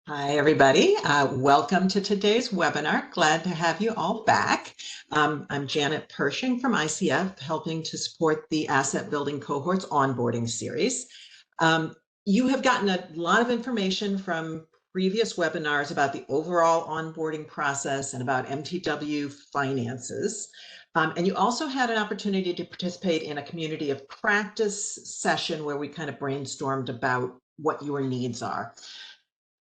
Hi, everybody. Welcome to today's webinar. Glad to have you all back. I'm Janet Pershing from ICF, helping to support the Asset Building Cohorts onboarding series. You have gotten a lot of information from previous webinars about the overall onboarding process and about MTW finances. And you also had an opportunity to participate in a community of practice session where we kind of brainstormed about what your needs are.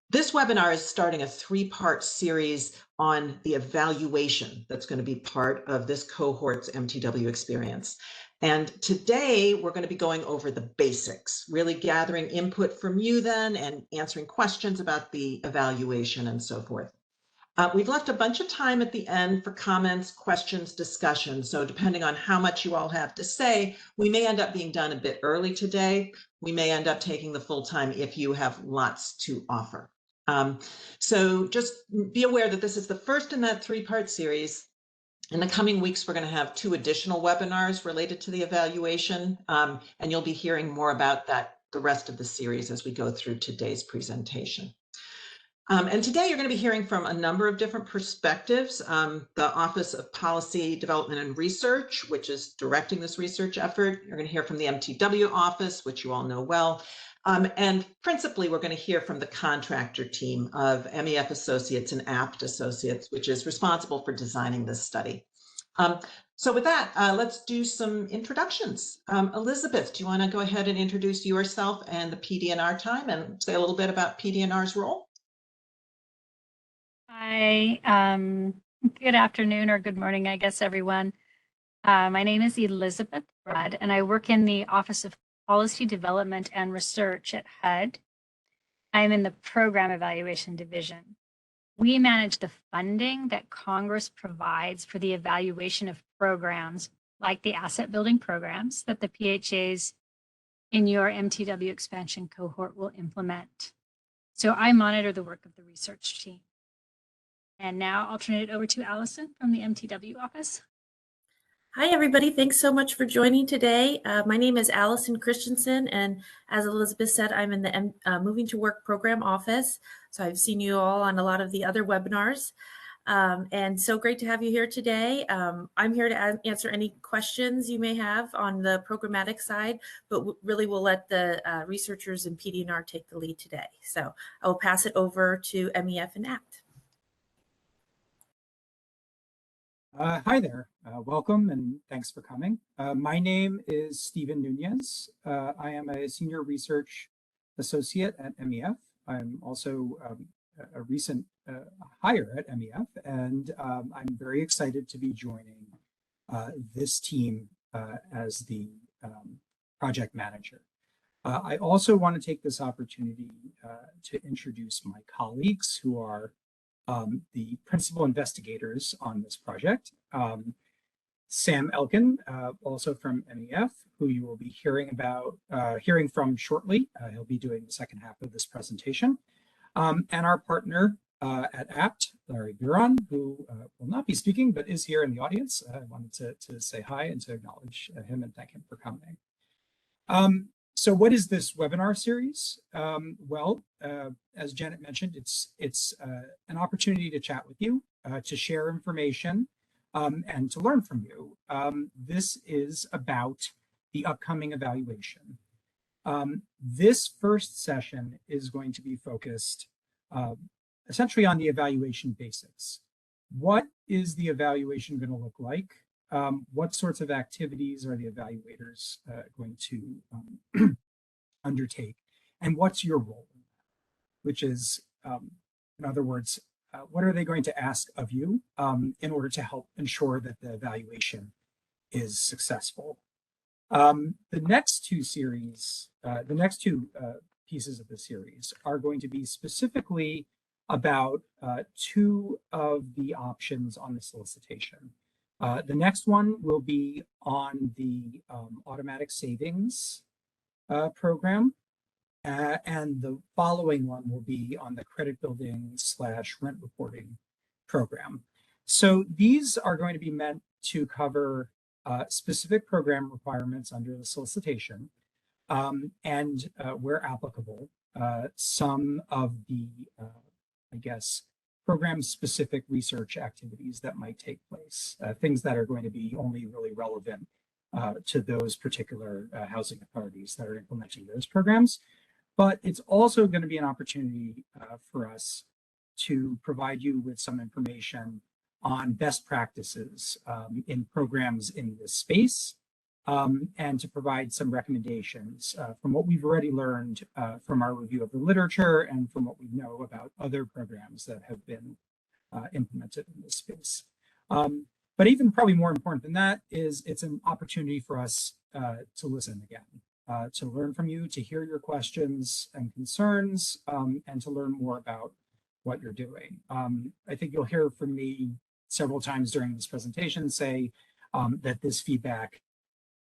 This webinar is starting a three-part series on the evaluation that's going to be part of this cohort's MTW experience. And today we're going to be going over the basics, really gathering input from you then and answering questions about the evaluation and so forth. We've left a bunch of time at the end for comments, questions, discussion. So depending on how much you all have to say, we may end up being done a bit early today. We may end up taking the full time if you have lots to offer. So just be aware that this is the first in that three-part series. In the coming weeks, we're going to have 2 additional webinars related to the evaluation, and you'll be hearing more about that the rest of the series as we go through today's presentation. And today you're going to be hearing from a number of different perspectives. The Office of Policy Development and Research, which is directing this research effort. You're going to hear from the MTW office, which you all know well. And principally, we're going to hear from the contractor team of MEF Associates and APT Associates, which is responsible for designing this study. So with that, let's do some introductions. Elizabeth, do you want to go ahead and introduce yourself and the PD&R time and say a little bit about PD&R's role? Hi, good afternoon or good morning, I guess, everyone. My name is Elizabeth Rudd, and I work in the Office of Policy Development and Research at HUD. I'm in the Program Evaluation Division. We manage the funding that Congress provides for the evaluation of programs like the asset building programs that the PHAs in your MTW expansion cohort will implement. So I monitor the work of the research team. And now I'll turn it over to Allison from the MTW office. Hi, everybody. Thanks so much for joining today. My name is Allison Christensen, and as Elizabeth said, I'm in the Moving to Work program office. So I've seen you all on a lot of the other webinars. And so great to have you here today. I'm here to answer any questions you may have on the programmatic side, but really we'll let the researchers and PD&R take the lead today. So I will pass it over to MEF and ACT. Hi there, welcome and thanks for coming. My name is Stephen Nunez. I am a senior research associate at MEF. I'm also a recent hire at MEF, and I'm very excited to be joining this team as the project manager. I also want to take this opportunity to introduce my colleagues who are the principal investigators on this project. Sam Elkin, also from MEF, who you will be hearing from shortly. He'll be doing the second half of this presentation. And our partner at APT, Larry Buron, who will not be speaking, but is here in the audience. I wanted to say hi and to acknowledge him and thank him for coming. So what is this webinar series? Well, as Janet mentioned, it's an opportunity to chat with you, to share information, and to learn from you. This is about the upcoming evaluation. This first session is going to be focused essentially on the evaluation basics. What is the evaluation going to look like? What sorts of activities are the evaluators going to undertake? And what's your role in that? Which is, in other words, what are they going to ask of you in order to help ensure that the evaluation is successful? The next two pieces of the series are going to be specifically about 2 of the options on the solicitation. The next one will be on the automatic savings program, and the following one will be on the credit building / rent reporting program. So these are going to be meant to cover specific program requirements under the solicitation, and where applicable, some of the I guess, program-specific research activities that might take place, things that are going to be only really relevant to those particular housing authorities that are implementing those programs. But it's also going to be an opportunity for us to provide you with some information on best practices in programs in this space, and to provide some recommendations from what we've already learned from our review of the literature and from what we know about other programs that have been implemented in this space. But even probably more important than that is it's an opportunity for us to listen again, to learn from you, to hear your questions and concerns, and to learn more about what you're doing. I think you'll hear from me several times during this presentation say that this feedback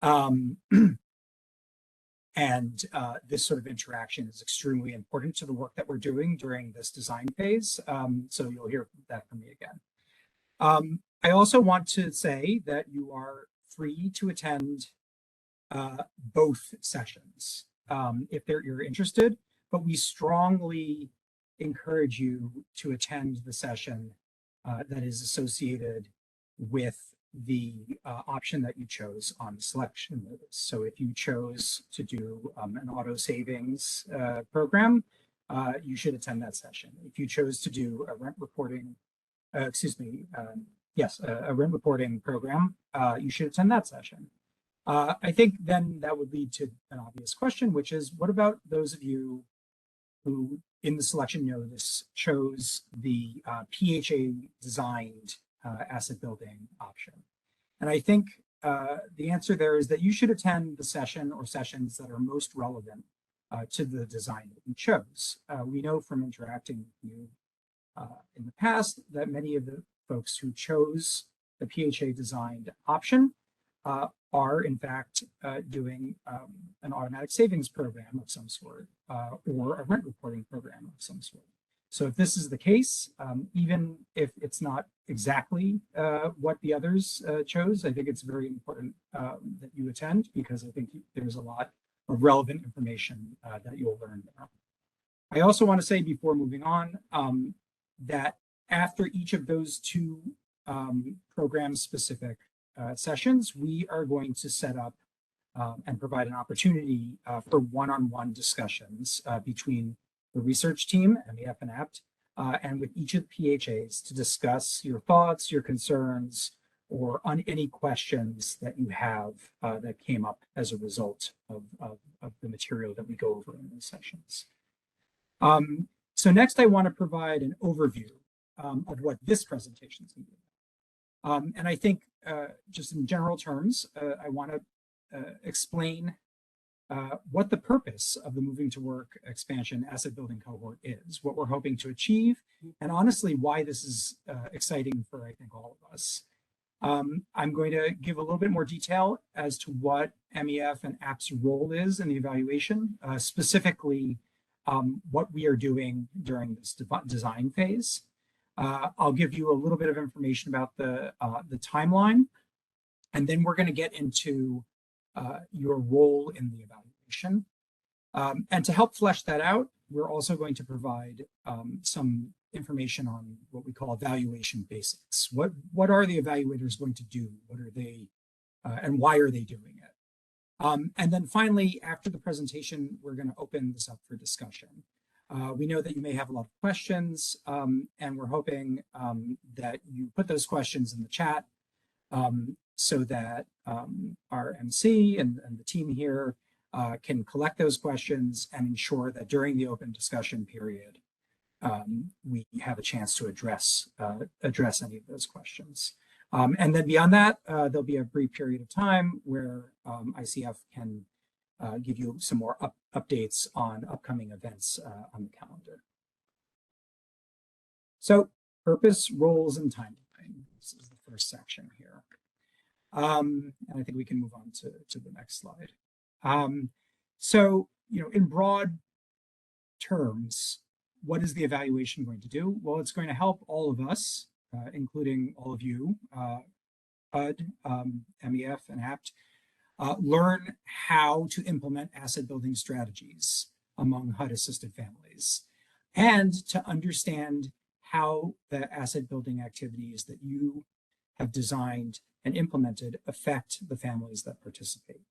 and this sort of interaction is extremely important to the work that we're doing during this design phase. So you'll hear that from me again. I also want to say that you are free to attend both sessions if you're interested, but we strongly encourage you to attend the session that is associated with the option that you chose on the selection notice. So if you chose to do an auto savings program, you should attend that session. If you chose to do a rent reporting, a rent reporting program, you should attend that session. I think then that would lead to an obvious question, which is, what about those of you who in the selection notice chose the PHA designed asset building option? And I think the answer there is that you should attend the session or sessions that are most relevant to the design that you chose. We know from interacting with you in the past that many of the folks who chose the PHA designed option are in fact doing an automatic savings program of some sort or a rent reporting program of some sort. So if this is the case, even if it's not exactly what the others chose, I think it's very important that you attend, because I think there's a lot of relevant information that you'll learn there. I also want to say before moving on that after each of those two program-specific sessions, we are going to set up and provide an opportunity for one-on-one discussions between the research team, MEF and APT, and with each of the PHAs to discuss your thoughts, your concerns, or on any questions that you have that came up as a result of the material that we go over in those sessions. So next, I want to provide an overview of what this presentation is going to be. And I think just in general terms, I want to explain what the purpose of the Moving to Work expansion asset building cohort is, what we're hoping to achieve, and honestly, why this is exciting for, I think, all of us. I'm going to give a little bit more detail as to what MEF and APT's role is in the evaluation, specifically what we are doing during this design phase. I'll give you a little bit of information about the timeline, and then we're going to get into your role in the evaluation. And to help flesh that out, we're also going to provide some information on what we call evaluation basics. What are the evaluators going to do? What are they, and why are they doing it? And then finally, after the presentation, we're going to open this up for discussion. We know that you may have a lot of questions, and we're hoping that you put those questions in the chat so that our MC and the team here can collect those questions and ensure that during the open discussion period, we have a chance to address any of those questions. And then beyond that, there'll be a brief period of time where ICF can give you some more updates on upcoming events on the calendar. So, purpose, roles, and timeline. This is the first section here. And I think we can move on to the next slide. So, in broad terms, what is the evaluation going to do? Well, it's going to help all of us, including all of you, HUD, MEF, and APT, learn how to implement asset building strategies among HUD-assisted families, and to understand how the asset building activities that you have designed and implemented affect the families that participate.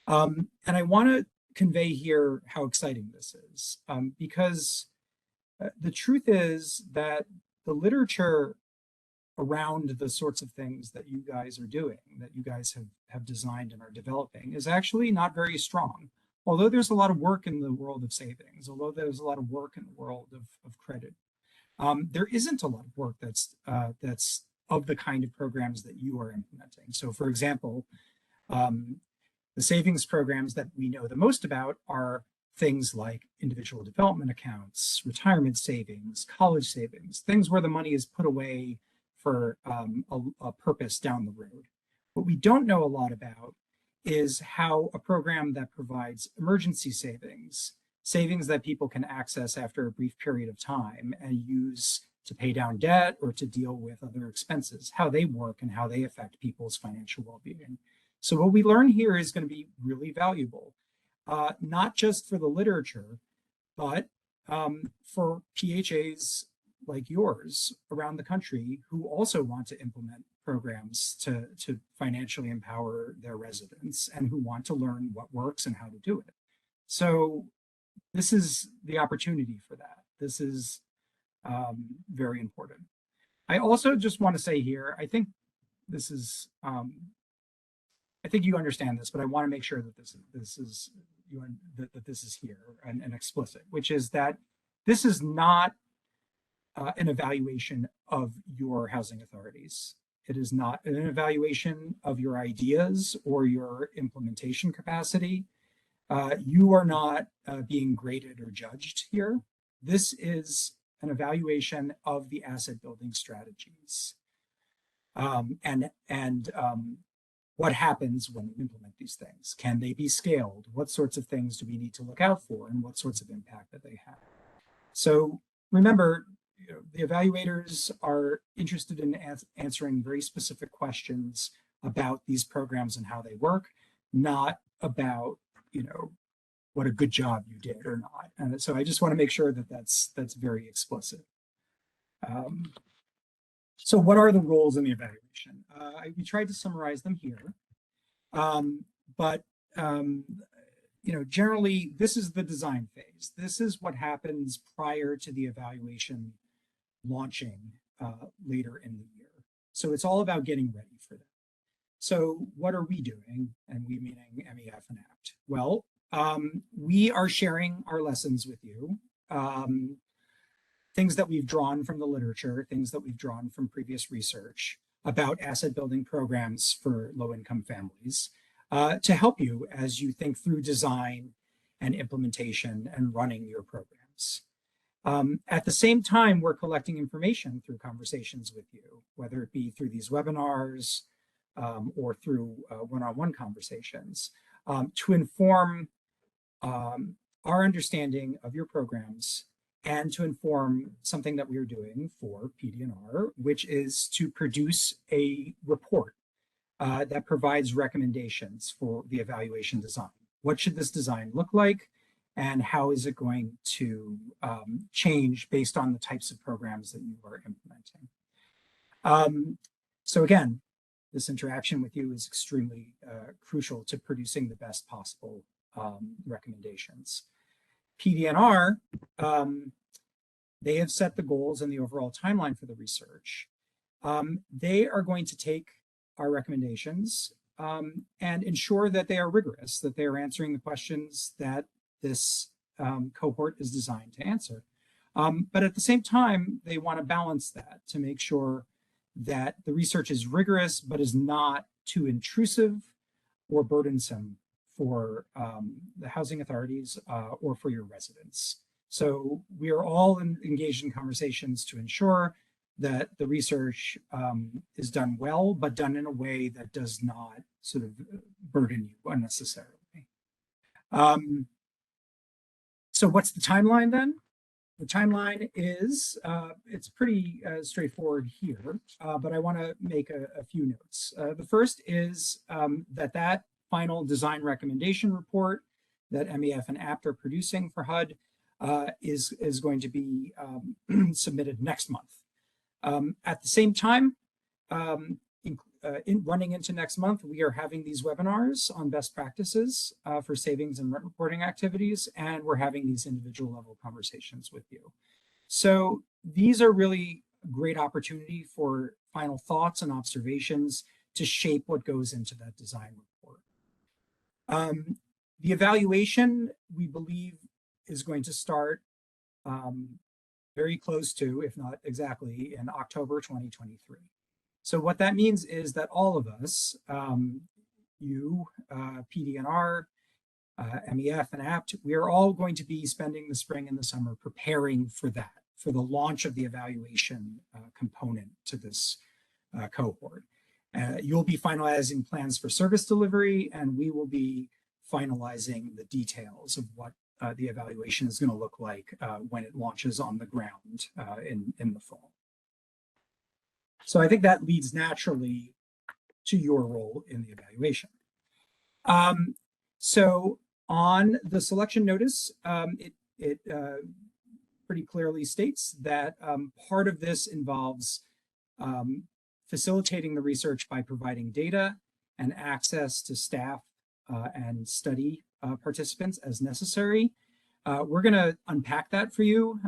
And I want to convey here how exciting this is, because the truth is that the literature around the sorts of things that you guys are doing, that you guys have designed and are developing, is actually not very strong. Although there's a lot of work in the world of savings, although there's a lot of work in the world of credit, there isn't a lot of work that's of the kind of programs that you are implementing. So for example, the savings programs that we know the most about are things like individual development accounts, retirement savings, college savings, things where the money is put away for a purpose down the road. What we don't know a lot about is how a program that provides emergency savings, savings that people can access after a brief period of time and use to pay down debt or to deal with other expenses, how they work and how they affect people's financial well-being. So what we learn here is going to be really valuable, not just for the literature, but for PHAs like yours around the country who also want to implement programs to financially empower their residents and who want to learn what works and how to do it. So this is the opportunity for that. This is very important. I also just want to say here, I think this is, I think you understand this, but I want to make sure that this is here and explicit, which is that this is not an evaluation of your housing authorities. It is not an evaluation of your ideas or your implementation capacity. You are not being graded or judged here. This is an evaluation of the asset building strategies and what happens when you implement these things. Can they be scaled? What sorts of things do we need to look out for, and what sorts of impact that they have? So remember, the evaluators are interested in answering very specific questions about these programs and how they work, not about, what a good job you did or not. And so I just want to make sure that that's very explicit. So what are the roles in the evaluation? We tried to summarize them here, but generally this is the design phase. This is what happens prior to the evaluation launching later in the year. So it's all about getting ready for that. So what are we doing? And we meaning MEF and APT. Well, we are sharing our lessons with you. Things that we've drawn from the literature, things that we've drawn from previous research about asset building programs for low-income families to help you as you think through design and implementation and running your programs. At the same time, we're collecting information through conversations with you, whether it be through these webinars or through one-on-one conversations to inform our understanding of your programs and to inform something that we are doing for PD&R, which is to produce a report that provides recommendations for the evaluation design. What should this design look like? And how is it going to change based on the types of programs that you are implementing? So again, this interaction with you is extremely crucial to producing the best possible recommendations. PD&R, they have set the goals and the overall timeline for the research. They are going to take our recommendations and ensure that they are rigorous, that they are answering the questions that this cohort is designed to answer. But at the same time, they want to balance that to make sure that the research is rigorous, but is not too intrusive or burdensome for the housing authorities or for your residents. So we are all engaged in conversations to ensure that the research is done well, but done in a way that does not sort of burden you unnecessarily. So what's the timeline then? The timeline is, it's pretty straightforward here, but I want to make a few notes. The first is that final design recommendation report that MEF and APT are producing for HUD is going to be submitted next month. At the same time, running into next month, we are having these webinars on best practices for savings and rent reporting activities, and we're having these individual level conversations with you. So these are really a great opportunity for final thoughts and observations to shape what goes into that design report. The evaluation, we believe, is going to start very close to, if not exactly, in October 2023. So what that means is that all of us, you, PD&R, MEF, and APT, we are all going to be spending the spring and the summer preparing for that, for the launch of the evaluation component to this cohort. You'll be finalizing plans for service delivery, and we will be finalizing the details of what the evaluation is going to look like when it launches on the ground in the fall. So I think that leads naturally to your role in the evaluation. So on the selection notice, it pretty clearly states that part of this involves facilitating the research by providing data and access to staff and study participants as necessary. We're going to unpack that for you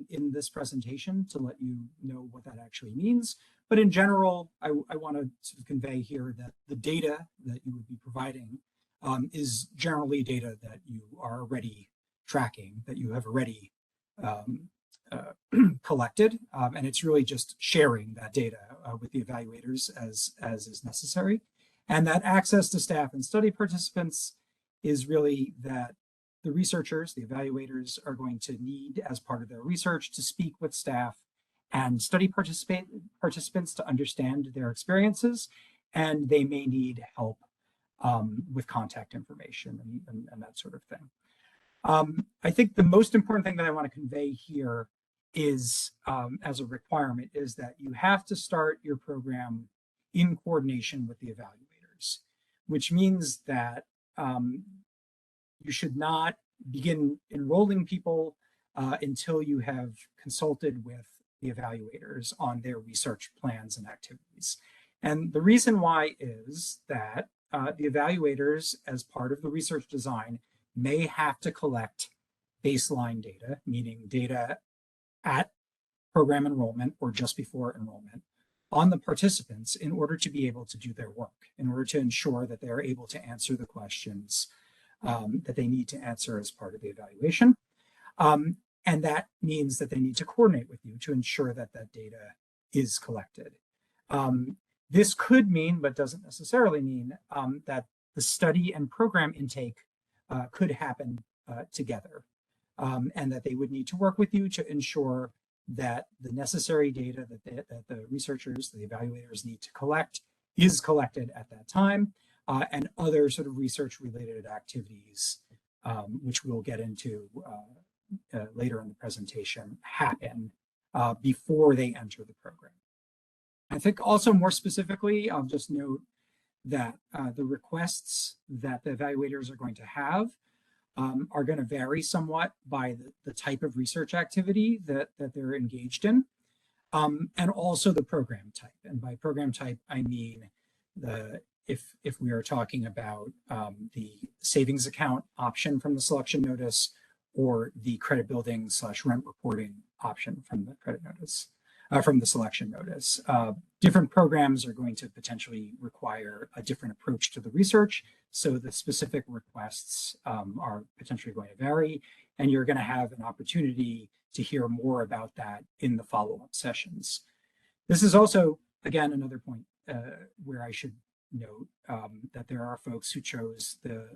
in this presentation to let you know what that actually means. But in general, I want to sort of convey here that the data that you would be providing is generally data that you are already tracking, that you have already collected, and it's really just sharing that data with the evaluators as is necessary. And that access to staff and study participants is really that the researchers, the evaluators, are going to need, as part of their research, to speak with staff and study participants to understand their experiences, and they may need help with contact information and that sort of thing. I think the most important thing that I want to convey here is, as a requirement, is that you have to start your program in coordination with the evaluators, which means that you should not begin enrolling people until you have consulted with the evaluators on their research plans and activities. And the reason why is that the evaluators, as part of the research design, may have to collect baseline data, meaning data at program enrollment or just before enrollment, on the participants in order to be able to do their work, in order to ensure that they're able to answer the questions that they need to answer as part of the evaluation. And that means that they need to coordinate with you to ensure that that data is collected. This could mean, but doesn't necessarily mean, that the study and program intake could happen together, and that they would need to work with you to ensure that the necessary data that the researchers, the evaluators need to collect is collected at that time, and other sort of research-related activities, which we'll get into later in the presentation, happen before they enter the program. I think also more specifically, I'll just note that the requests that the evaluators are going to have are going to vary somewhat by the type of research activity that they're engaged in, and also the program type. And by program type, I mean if we are talking about the savings account option from the selection notice, or the credit building / rent reporting option from the credit notice, from the selection notice. Different programs are going to potentially require a different approach to the research, so the specific requests are potentially going to vary, and you're going to have an opportunity to hear more about that in the follow-up sessions. This is also, again, another point where I should note that there are folks who chose the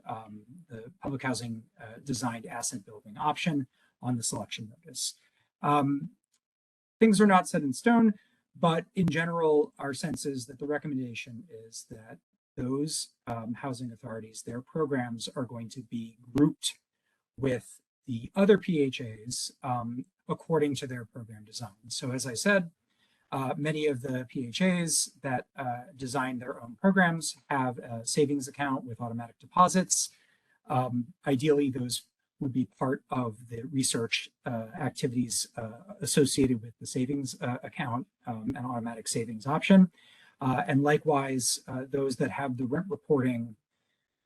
public housing designed asset building option on the selection notice. Things are not set in stone, but in general, our sense is that the recommendation is that those housing authorities, their programs are going to be grouped with the other PHAs according to their program design. So as I said, many of the PHAs that design their own programs have a savings account with automatic deposits. Ideally, those would be part of the research activities associated with the savings account and automatic savings option. And likewise, those that have the rent reporting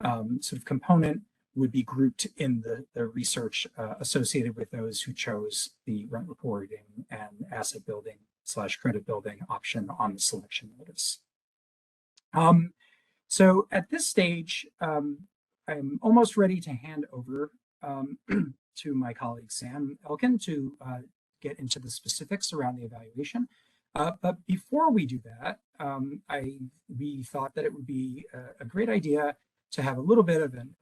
sort of component would be grouped in the research associated with those who chose the rent reporting and asset building / credit building option on the selection notice. So at this stage, I'm almost ready to hand over to my colleague Sam Elkin to get into the specifics around the evaluation. But before we do that, we thought that it would be a great idea to have a little bit of an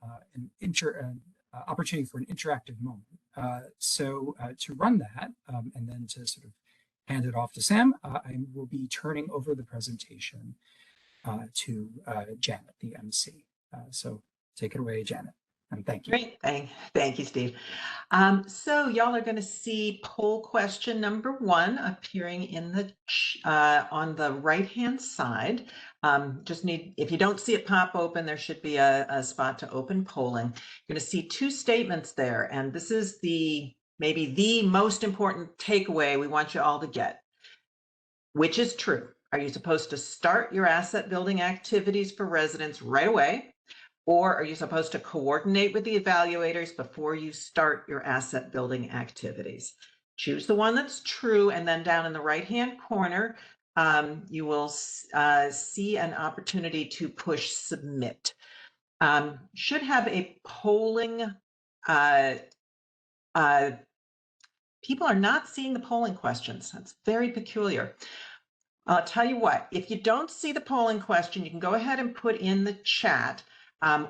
opportunity for an interactive moment. So to run that and then to sort of hand it off to Sam, I will be turning over the presentation to Janet, the MC. So take it away, Janet, and thank you. Great, thank you, Steve. So y'all are going to see poll question number 1 appearing in the on the right-hand side. If you don't see it pop open, there should be a spot to open polling. You're going to see 2 statements there, and this is maybe the most important takeaway we want you all to get. Which is true? Are you supposed to start your asset building activities for residents right away? Or are you supposed to coordinate with the evaluators before you start your asset building activities? Choose the one that's true, and then down in the right-hand corner, you will see an opportunity to push submit. Should have a polling, people are not seeing the polling questions. That's very peculiar. I'll tell you what, if you don't see the polling question, you can go ahead and put in the chat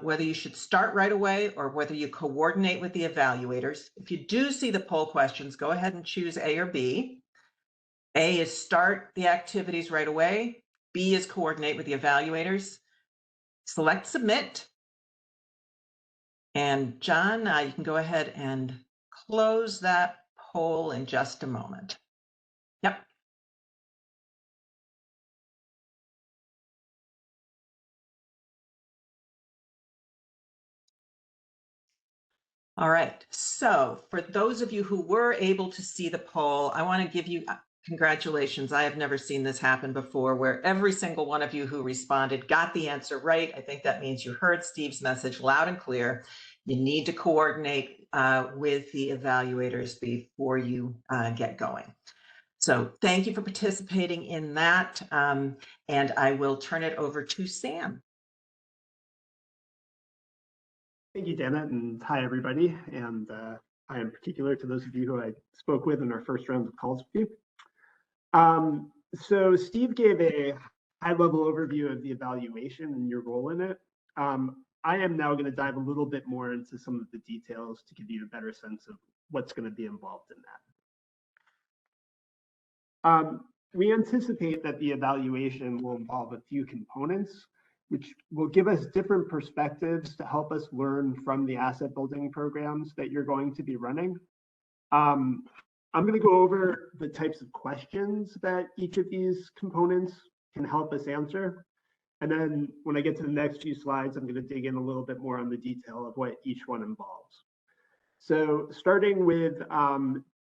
whether you should start right away or whether you coordinate with the evaluators. If you do see the poll questions, go ahead and choose A or B. A is start the activities right away. B is coordinate with the evaluators. Select submit. And John, you can go ahead and close that poll in just a moment. Yep. All right, so for those of you who were able to see the poll, I want to give you congratulations. I have never seen this happen before, where every single one of you who responded got the answer right. I think that means you heard Steve's message loud and clear. You need to coordinate with the evaluators before you get going. So thank you for participating in that, and I will turn it over to Sam. Thank you, Janet, and hi, everybody. And hi in particular to those of you who I spoke with in our first round of calls with you. So Steve gave a high-level overview of the evaluation and your role in it. I am now going to dive a little bit more into some of the details to give you a better sense of what's going to be involved in that. We anticipate that the evaluation will involve a few components, which will give us different perspectives to help us learn from the asset building programs that you're going to be running. I'm going to go over the types of questions that each of these components can help us answer. And then when I get to the next few slides, I'm going to dig in a little bit more on the detail of what each one involves. So starting with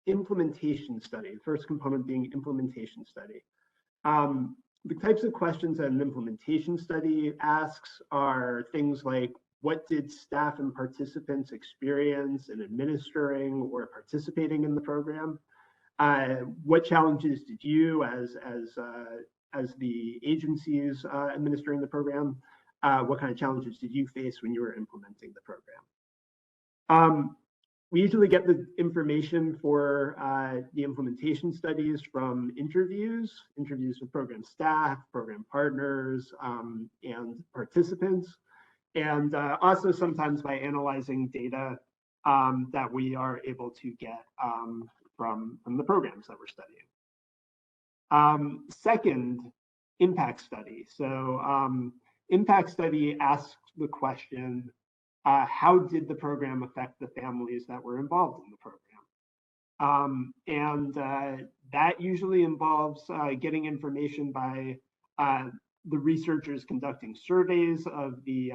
implementation study, the first component being implementation study. The types of questions that an implementation study asks are things like, what did staff and participants experience in administering or participating in the program? What challenges did you, as the agencies administering the program, what kind of challenges did you face when you were implementing the program? We usually get the information for the implementation studies from interviews with program staff, program partners, and participants, and also sometimes by analyzing data that we are able to get from the programs that we're studying. Second, impact study. So impact study asks the question, how did the program affect the families that were involved in the program? That usually involves getting information by the researchers conducting surveys of the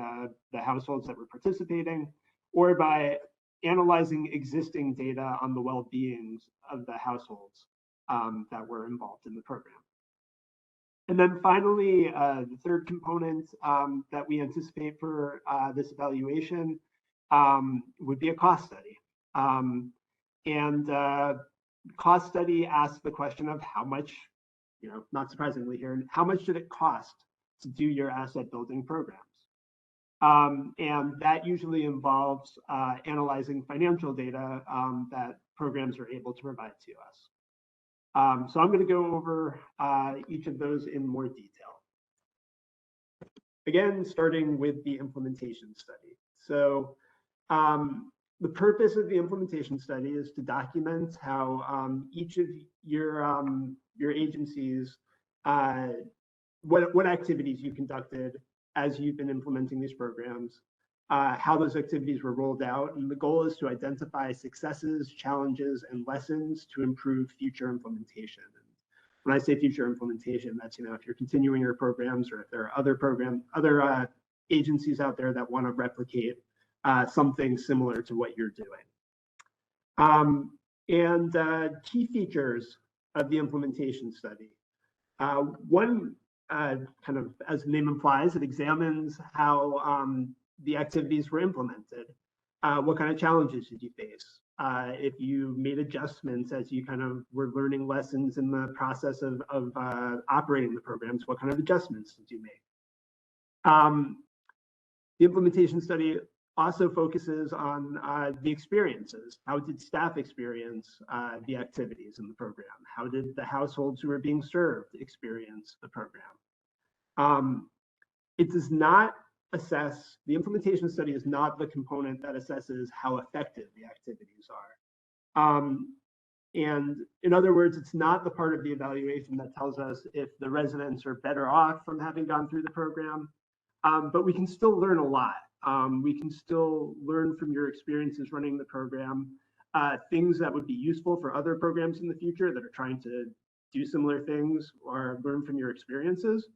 households that were participating, or by analyzing existing data on the well-beings of the households that were involved in the program. And then finally, the third component that we anticipate for this evaluation would be a cost study. Cost study asks the question of how much, not surprisingly here, how much did it cost to do your asset building programs? And that usually involves analyzing financial data that programs are able to provide to us. So I'm going to go over each of those in more detail. Again, starting with the implementation study. So the purpose of the implementation study is to document how each of your agencies, what activities you conducted as you've been implementing these programs, how those activities were rolled out, and the goal is to identify successes, challenges, and lessons to improve future implementation. And when I say future implementation, that's if you're continuing your programs, or if there are other agencies out there that want to replicate something similar to what you're doing. Key features of the implementation study. One, kind of as the name implies, it examines how the activities were implemented. What kind of challenges did you face? If you made adjustments as you kind of were learning lessons in the process of operating the programs, what kind of adjustments did you make? The implementation study also focuses on the experiences. How did staff experience the activities in the program? How did the households who were being served experience the program? It does not assess, the implementation study is not the component that assesses how effective the activities are. And in other words, it's not the part of the evaluation that tells us if the residents are better off from having gone through the program, but we can still learn a lot. We can still learn from your experiences running the program, things that would be useful for other programs in the future that are trying to do similar things, or learn from your experiences.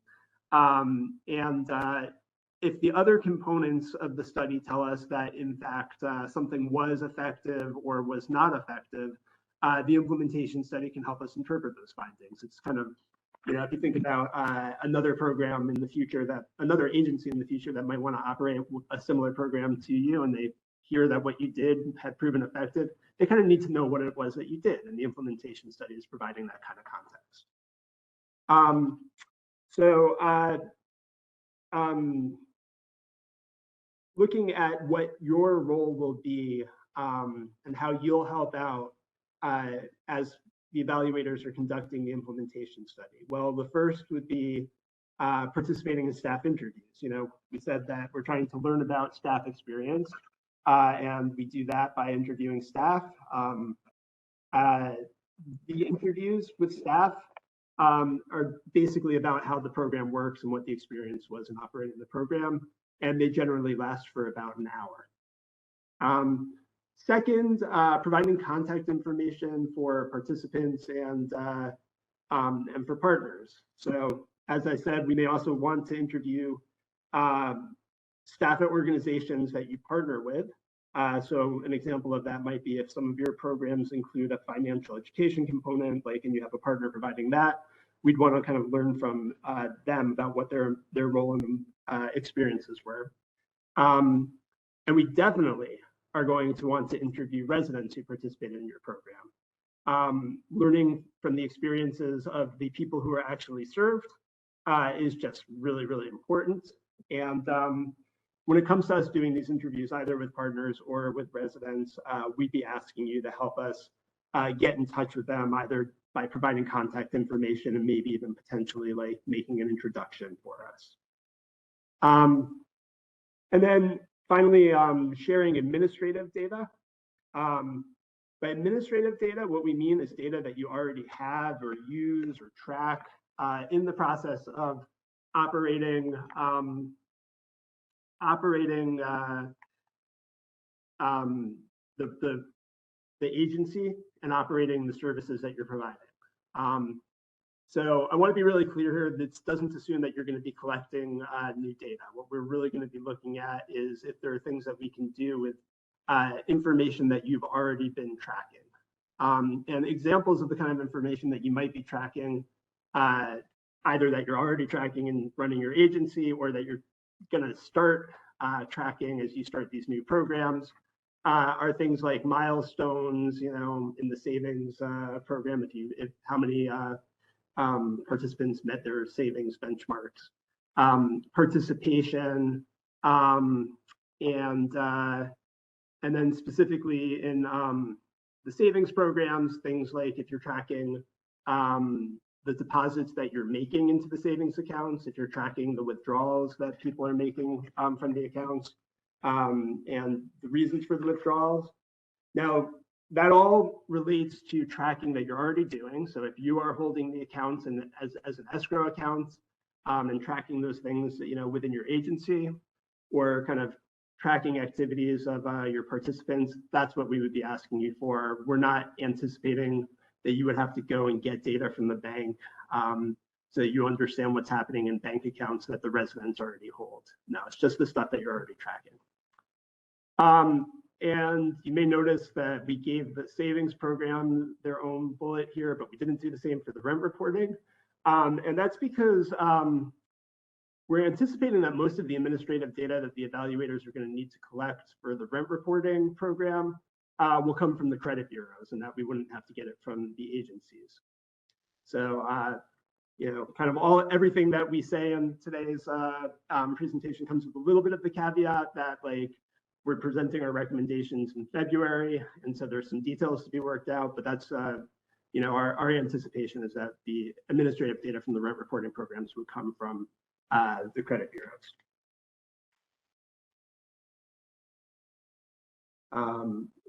If the other components of the study tell us that, in fact, something was effective or was not effective, the implementation study can help us interpret those findings. It's kind of, if you think about another program in the future, that another agency in the future that might want to operate a similar program to you, and they hear that what you did had proven effective, they kind of need to know what it was that you did, and the implementation study is providing that kind of context. Looking at what your role will be and how you'll help out as the evaluators are conducting the implementation study. Well, the first would be participating in staff interviews. We said that we're trying to learn about staff experience, and we do that by interviewing staff. The interviews with staff are basically about how the program works and what the experience was in operating the program, and they generally last for about an hour. Second, providing contact information for participants and for partners. So as I said, we may also want to interview staff at organizations that you partner with. So an example of that might be if some of your programs include a financial education component, and you have a partner providing that, we'd want to kind of learn from them about what their role and experiences were. And we definitely are going to want to interview residents who participated in your program. Learning from the experiences of the people who are actually served is just really, really important. And when it comes to us doing these interviews, either with partners or with residents, we'd be asking you to help us get in touch with them, either by providing contact information and maybe even potentially making an introduction for us. And then finally, sharing administrative data. By administrative data, what we mean is data that you already have or use or track in the process of operating the agency and operating the services that you're providing. So I want to be really clear here. This doesn't assume that you're going to be collecting new data. What we're really going to be looking at is if there are things that we can do with information that you've already been tracking. And examples of the kind of information that you might be tracking, either that you're already tracking and running your agency, or that you're going to start tracking as you start these new programs, are things like milestones, in the savings program, if how many participants met their savings benchmarks, participation, and then specifically in the savings programs, things like if you're tracking the deposits that you're making into the savings accounts, if you're tracking the withdrawals that people are making from the accounts, and the reasons for the withdrawals. Now, that all relates to tracking that you're already doing. So if you are holding the accounts and as an escrow account, and tracking those things, within your agency, or kind of tracking activities of your participants, that's what we would be asking you for. We're not anticipating that you would have to go and get data from the bank so that you understand what's happening in bank accounts that the residents already hold. No, it's just the stuff that you're already tracking. And you may notice that we gave the savings program their own bullet here, but we didn't do the same for the rent reporting. And that's because we're anticipating that most of the administrative data that the evaluators are going to need to collect for the rent reporting program will come from the credit bureaus, and that we wouldn't have to get it from the agencies. So, kind of everything that we say in today's presentation comes with a little bit of the caveat that, like, we're presenting our recommendations in February, and so there's some details to be worked out, but that's, our anticipation is that the administrative data from the rent reporting programs would come from the credit bureaus.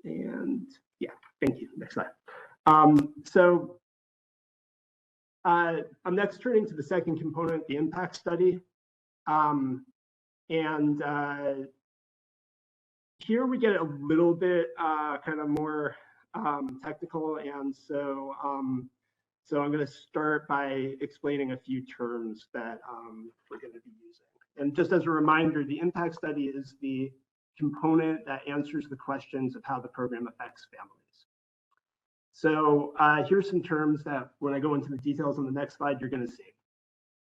And yeah, thank you. Next slide. So I'm next turning to the second component, the impact study. Here we get a little bit kind of more technical, and so I'm going to start by explaining a few terms that we're going to be using. And just as a reminder, the impact study is the component that answers the questions of how the program affects families. So here's some terms that when I go into the details on the next slide, you're going to see.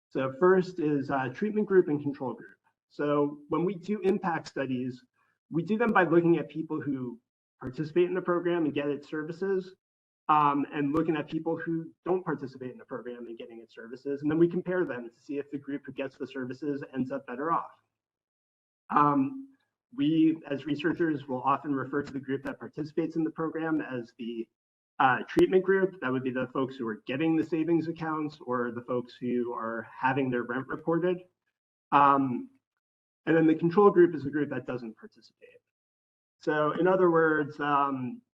So first is treatment group and control group. So when we do impact studies, we do them by looking at people who participate in the program and get its services, and looking at people who don't participate in the program and getting its services. And then we compare them to see if the group who gets the services ends up better off. We, as researchers, will often refer to the group that participates in the program as the treatment group. That would be the folks who are getting the savings accounts, or the folks who are having their rent reported. And then the control group is the group that doesn't participate. So in other words,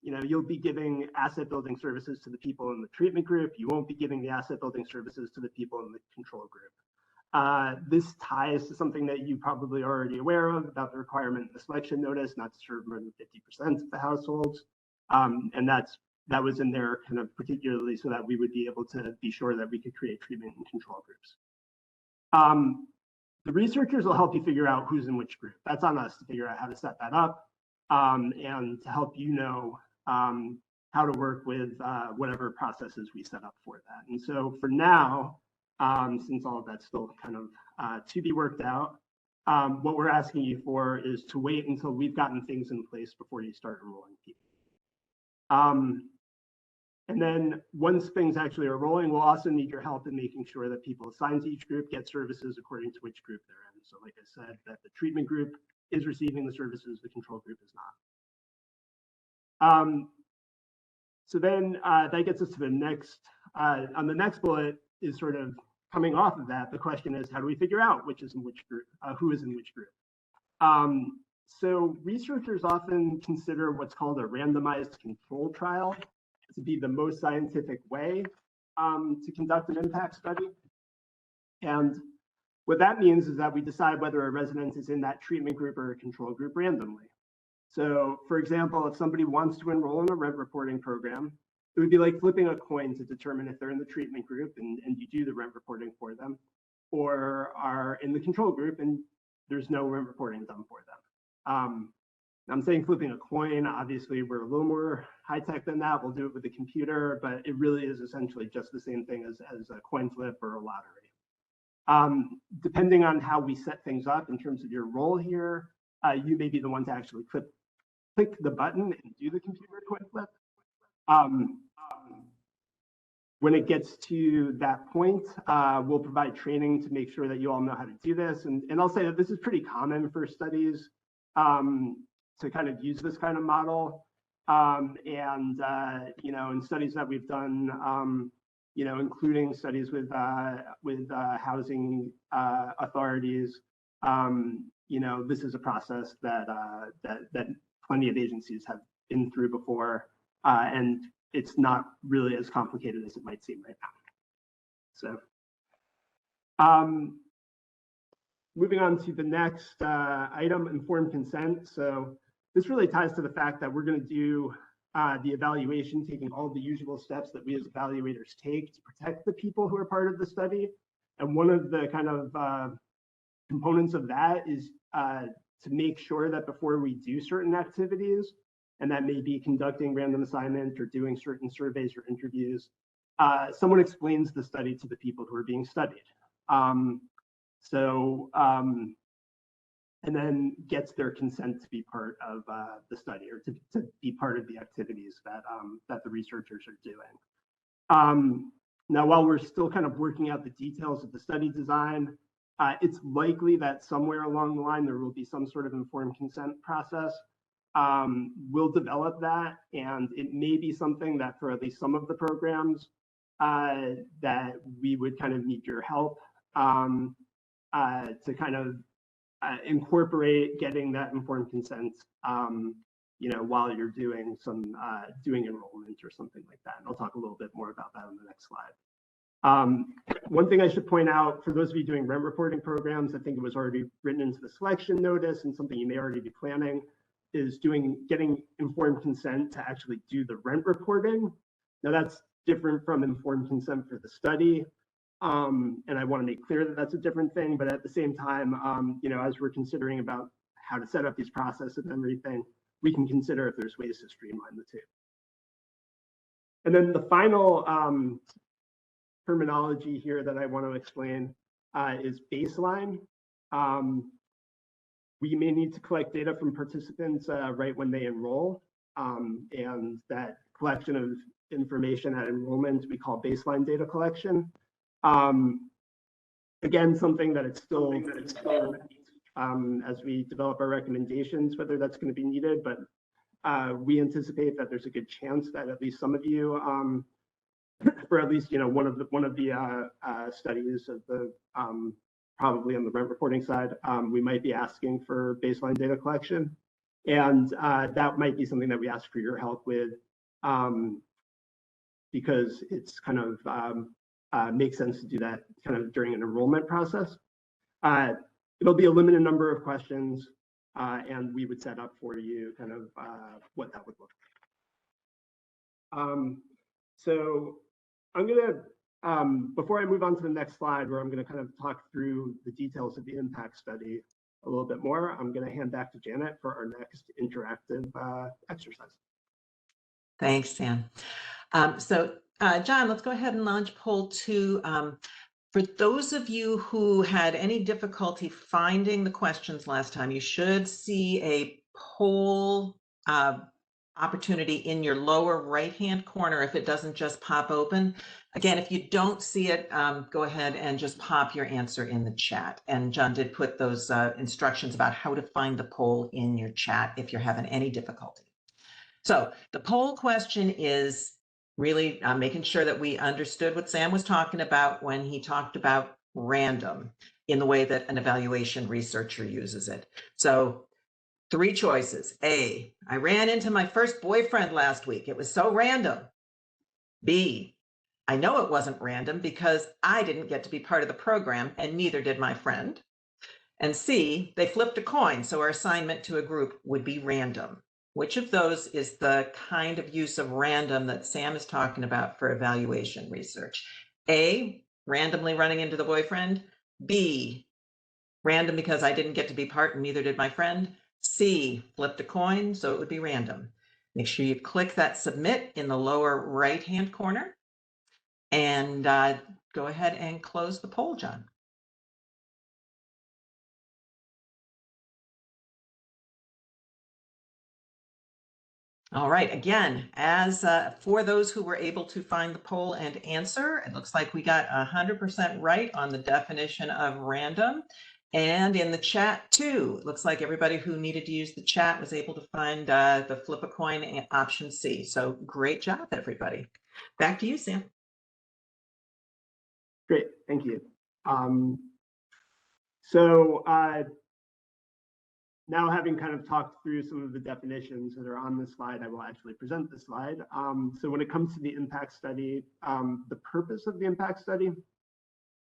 you'll be giving asset building services to the people in the treatment group. You won't be giving the asset building services to the people in the control group. This ties to something that you probably are already aware of about the requirement in the selection notice not to serve more than 50% of the households. And that was in there kind of particularly so that we would be able to be sure that we could create treatment and control groups. The researchers will help you figure out who's in which group. That's on us to figure out how to set that up, and to help you know how to work with whatever processes we set up for that. And so for now, since all of that's still kind of to be worked out, what we're asking you for is to wait until we've gotten things in place before you start enrolling people. And then once things actually are rolling, we'll also need your help in making sure that people assigned to each group get services according to which group they're in. So like I said, that the treatment group is receiving the services, the control group is not. So then that gets us to the next, on the next bullet is sort of coming off of that. The question is, how do we figure out which is in which group, who is in which group? So researchers often consider what's called a randomized control trial to be the most scientific way to conduct an impact study. And what that means is that we decide whether a resident is in that treatment group or a control group randomly. So for example, if somebody wants to enroll in a rent reporting program, it would be like flipping a coin to determine if they're in the treatment group and you do the rent reporting for them, or are in the control group and there's no rent reporting done for them. I'm saying flipping a coin. Obviously, we're a little more high tech than that. We'll do it with a computer, but it really is essentially just the same thing as a coin flip or a lottery. Depending on how we set things up in terms of your role here, you may be the one to actually click the button and do the computer coin flip. When it gets to that point, we'll provide training to make sure that you all know how to do this. And I'll say that this is pretty common for studies to kind of use this kind of model. You know, in studies that we've done, you know, including studies with housing authorities, you know, this is a process that plenty of agencies have been through before, and it's not really as complicated as it might seem right now. So, moving on to the next item, informed consent. So this really ties to the fact that we're going to do the evaluation, taking all the usual steps that we as evaluators take to protect the people who are part of the study. And one of the kind of components of that is to make sure that before we do certain activities, and that may be conducting random assignment or doing certain surveys or interviews, someone explains the study to the people who are being studied. And then gets their consent to be part of the study, or to be part of the activities that the researchers are doing. Now, while we're still kind of working out the details of the study design, it's likely that somewhere along the line there will be some sort of informed consent process. We'll develop that, and it may be something that for at least some of the programs that we would kind of need your help to kind of incorporate getting that informed consent, you know, while you're doing some doing enrollment or something like that. And I'll talk a little bit more about that on the next slide. One thing I should point out, for those of you doing rent reporting programs, I think it was already written into the selection notice, and something you may already be planning is getting informed consent to actually do the rent reporting. Now that's different from informed consent for the study. And I want to make clear that that's a different thing, but at the same time, you know, as we're considering about how to set up these processes and everything, we can consider if there's ways to streamline the two. And then the final terminology here that I want to explain is baseline. We may need to collect data from participants right when they enroll, and that collection of information at enrollment we call baseline data collection. Again, something that it's still as we develop our recommendations, whether that's going to be needed, but we anticipate that there's a good chance that at least some of you, for at least, you know, one of the studies of the probably on the rent reporting side, we might be asking for baseline data collection, and that might be something that we ask for your help with, because it's kind of makes sense to do that kind of during an enrollment process. It'll be a limited number of questions, and we would set up for you kind of what that would look like. So I'm gonna, before I move on to the next slide, where I'm gonna kind of talk through the details of the impact study a little bit more, I'm gonna hand back to Janet for our next interactive exercise. Thanks, Sam. John, let's go ahead and launch poll 2. For those of you who had any difficulty finding the questions last time, you should see a poll opportunity in your lower right-hand corner if it doesn't just pop open. Again, if you don't see it, go ahead and just pop your answer in the chat. And John did put those instructions about how to find the poll in your chat if you're having any difficulty. So the poll question is really making sure that we understood what Sam was talking about when he talked about random in the way that an evaluation researcher uses it. So 3 choices. A, I ran into my first boyfriend last week. It was so random. B, I know it wasn't random because I didn't get to be part of the program and neither did my friend. And C, they flipped a coin, so our assignment to a group would be random. Which of those is the kind of use of random that Sam is talking about for evaluation research? A, randomly running into the boyfriend. B, random because I didn't get to be part and neither did my friend. C, flipped a coin, so it would be random. Make sure you click that submit in the lower right-hand corner and go ahead and close the poll, John. All right, again, as for those who were able to find the poll and answer, it looks like we got 100% right on the definition of random. And in the chat too, it looks like everybody who needed to use the chat was able to find the flip a coin and option C. So great job, everybody. Back to you, Sam. Great, thank you. Now having kind of talked through some of the definitions that are on this slide, I will actually present the slide. So when it comes to the impact study, the purpose of the impact study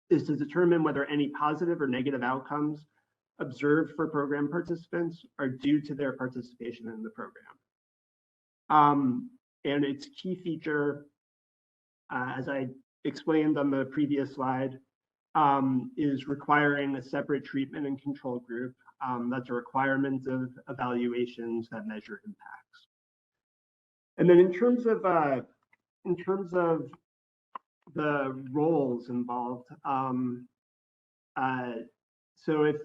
is to determine whether any positive or negative outcomes observed for program participants are due to their participation in the program. And its key feature, as I explained on the previous slide, is requiring a separate treatment and control group. That's a requirement of evaluations that measure impacts. And then in terms of the roles involved, so if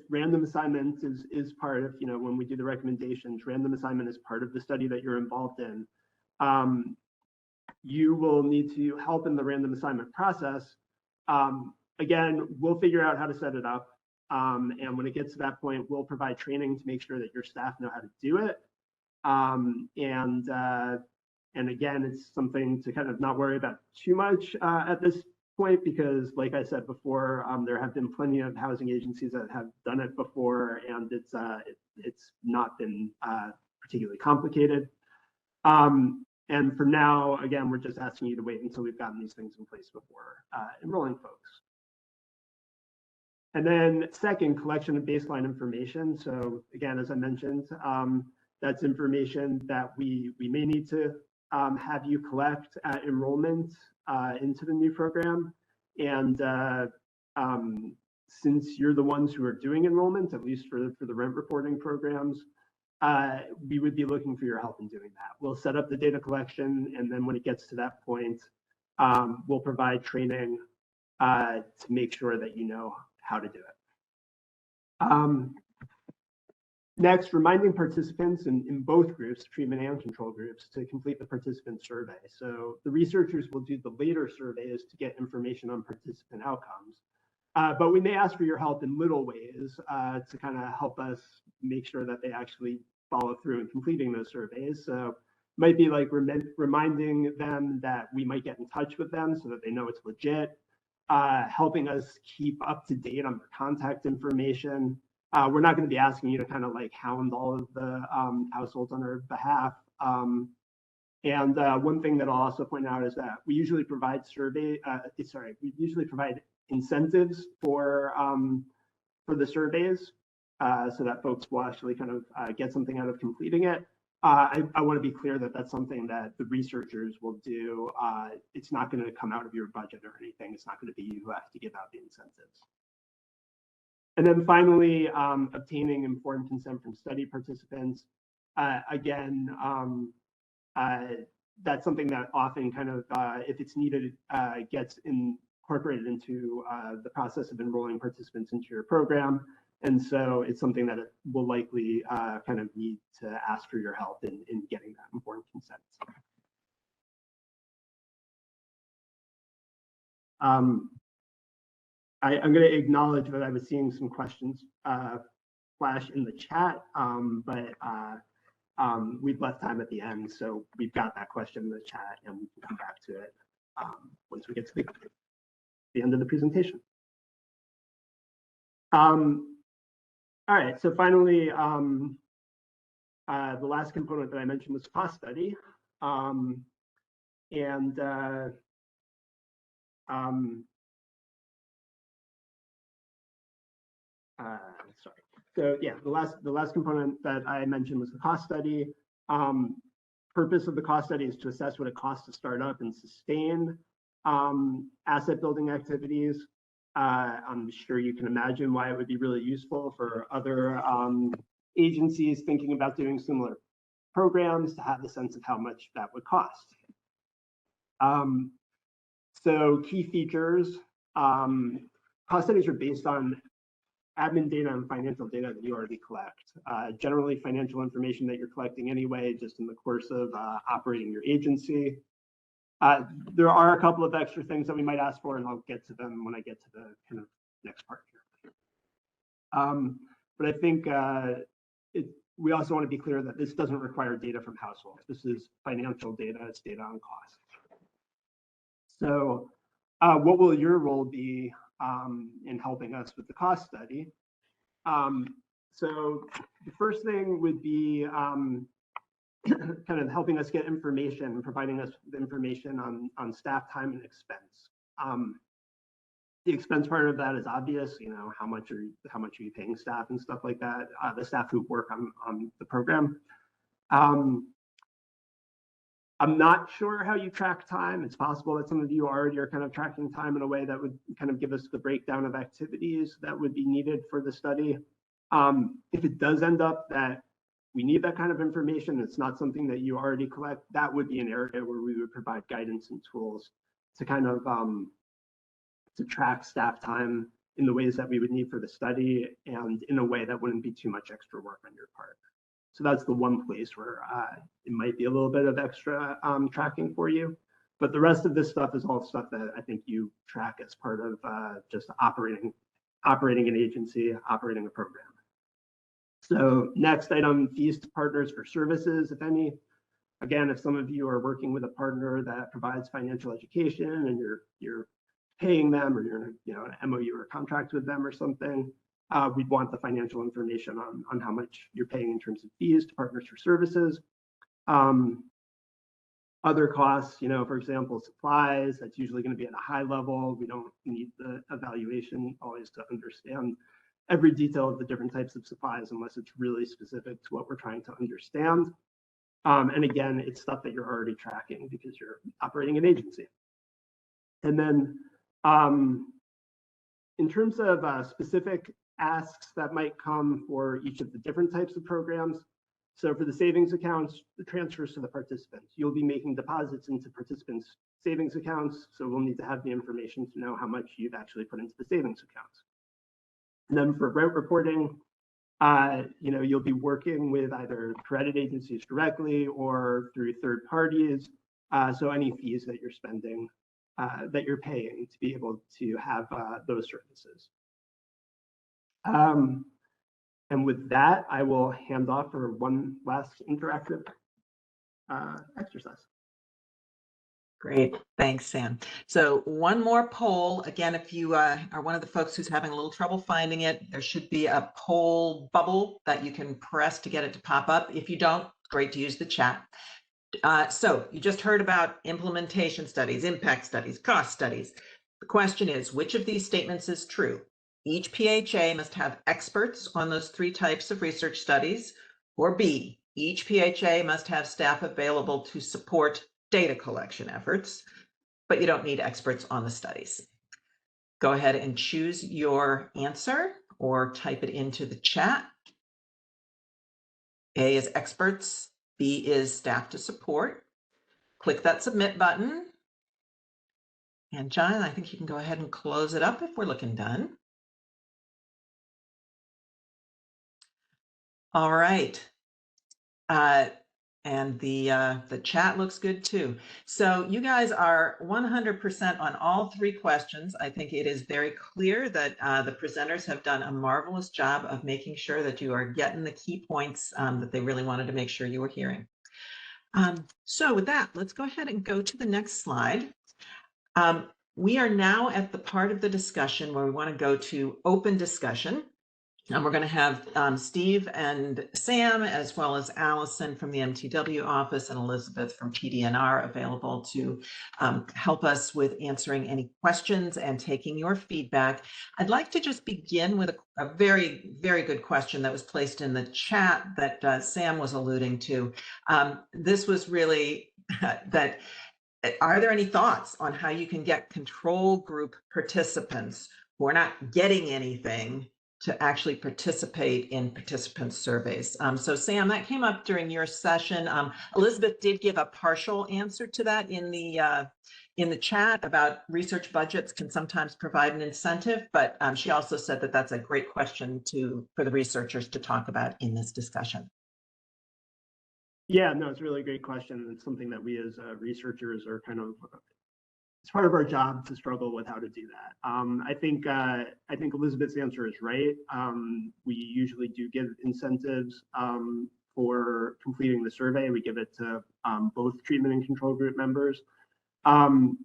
random assignment is part of, when we do the recommendations, random assignment is part of the study that you're involved in, you will need to help in the random assignment process. Again, we'll figure out how to set it up. And when it gets to that point, we'll provide training to make sure that your staff know how to do it. And again, it's something to kind of not worry about too much at this point, because like I said before, there have been plenty of housing agencies that have done it before, and it's not been particularly complicated. And for now, again, we're just asking you to wait until we've gotten these things in place before enrolling folks. And then second, collection of baseline information. So again, as I mentioned, that's information that we may need to have you collect at enrollment into the new program. And since you're the ones who are doing enrollment, at least for the rent reporting programs, we would be looking for your help in doing that. We'll set up the data collection, and then when it gets to that point, we'll provide training to make sure that you know how to do it. Next, reminding participants in both groups, treatment and control groups, to complete the participant survey. So the researchers will do the later surveys to get information on participant outcomes. But we may ask for your help in little ways to kind of help us make sure that they actually follow through in completing those surveys. So it might be like reminding them that we might get in touch with them so that they know it's legit, helping us keep up to date on their contact information. We're not going to be asking you to kind of like hound all of the households on our behalf. And one thing that I'll also point out is that we usually provide incentives for the surveys so that folks will actually kind of get something out of completing it. I want to be clear that that's something that the researchers will do. It's not going to come out of your budget or anything. It's not going to be you who have to give out the incentives. And then finally, obtaining informed consent from study participants. Again, that's something that often kind of, if it's needed, gets incorporated into the process of enrolling participants into your program. And so it's something that it will likely kind of need to ask for your help in getting that informed consent. I'm going to acknowledge that I was seeing some questions flash in the chat, but we've left time at the end, so we've got that question in the chat, and we can come back to it once we get to the end of the presentation. All right, so finally, the last component that I mentioned was cost study. Sorry. So yeah, the last component that I mentioned was the cost study. Purpose of the cost study is to assess what it costs to start up and sustain asset building activities. I'm sure you can imagine why it would be really useful for other agencies thinking about doing similar programs to have a sense of how much that would cost. So key features, cost studies are based on admin data and financial data that you already collect. Generally financial information that you're collecting anyway, just in the course of operating your agency. There are a couple of extra things that we might ask for, and I'll get to them when I get to the kind of next part here. But I think we also want to be clear that this doesn't require data from households. This is financial data, it's data on cost. So what will your role be in helping us with the cost study? So the first thing would be kind of helping us get information, providing us with information on staff time and expense. The expense part of that is obvious, you know, how much are you paying staff and stuff like that, the staff who work on the program. I'm not sure how you track time. It's possible that some of you already are kind of tracking time in a way that would kind of give us the breakdown of activities that would be needed for the study. If it does end up that we need that kind of information, it's not something that you already collect, that would be an area where we would provide guidance and tools to kind of to track staff time in the ways that we would need for the study and in a way that wouldn't be too much extra work on your part. So that's the one place where it might be a little bit of extra tracking for you. But the rest of this stuff is all stuff that I think you track as part of just operating an agency, operating a program. So next item, fees to partners for services, if any. Again, if some of you are working with a partner that provides financial education and you're paying them, or you're in an MOU or a contract with them or something, we'd want the financial information on how much you're paying in terms of fees to partners for services. Other costs, for example, supplies, that's usually going to be at a high level. We don't need the evaluation always to understand every detail of the different types of supplies unless it's really specific to what we're trying to understand. And again, it's stuff that you're already tracking because you're operating an agency. And then in terms of specific asks that might come for each of the different types of programs. So for the savings accounts, the transfers to the participants, you'll be making deposits into participants' savings accounts. So we'll need to have the information to know how much you've actually put into the savings accounts. And then for rent reporting, you'll be working with either credit agencies directly or through third parties. So any fees that you're spending, that you're paying to be able to have those services. And with that, I will hand off for one last interactive exercise. Great, thanks, Sam. So one more poll. Again, if you are one of the folks who's having a little trouble finding it, there should be a poll bubble that you can press to get it to pop up. If you don't, great to use the chat. So you just heard about implementation studies, impact studies, cost studies. The question is, which of these statements is true? Each PHA must have experts on those 3 types of research studies, or B, each PHA must have staff available to support data collection efforts, but you don't need experts on the studies. Go ahead and choose your answer or type it into the chat. A is experts, B is staff to support. Click that submit button. And John, I think you can go ahead and close it up if we're looking done. All right. And the chat looks good too. So you guys are 100% on all 3 questions. I think it is very clear that the presenters have done a marvelous job of making sure that you are getting the key points that they really wanted to make sure you were hearing. So with that, let's go ahead and go to the next slide. We are now at the part of the discussion where we want to go to open discussion. And we're going to have Steve and Sam, as well as Allison from the MTW office and Elizabeth from TDNR available to help us with answering any questions and taking your feedback. I'd like to just begin with a very, very good question that was placed in the chat that Sam was alluding to. This was really that, are there any thoughts on how you can get control group participants who are not getting anything to actually participate in participant surveys. So Sam, that came up during your session. Elizabeth did give a partial answer to that in the chat about research budgets can sometimes provide an incentive, but she also said that that's a great question for the researchers to talk about in this discussion. Yeah, no, it's a really great question. It's something that we as researchers are kind of, it's part of our job to struggle with how to do that. I think Elizabeth's answer is right. We usually do give incentives for completing the survey. We give it to both treatment and control group members. And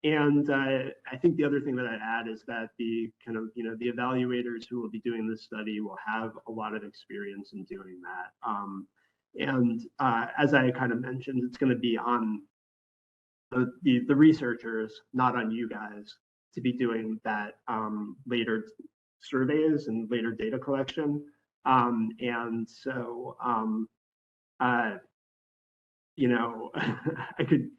I think the other thing that I'd add is that the kind of, the evaluators who will be doing this study will have a lot of experience in doing that. As I kind of mentioned, it's going to be on the researchers, not on you guys, to be doing that later surveys and later data collection. And so, I could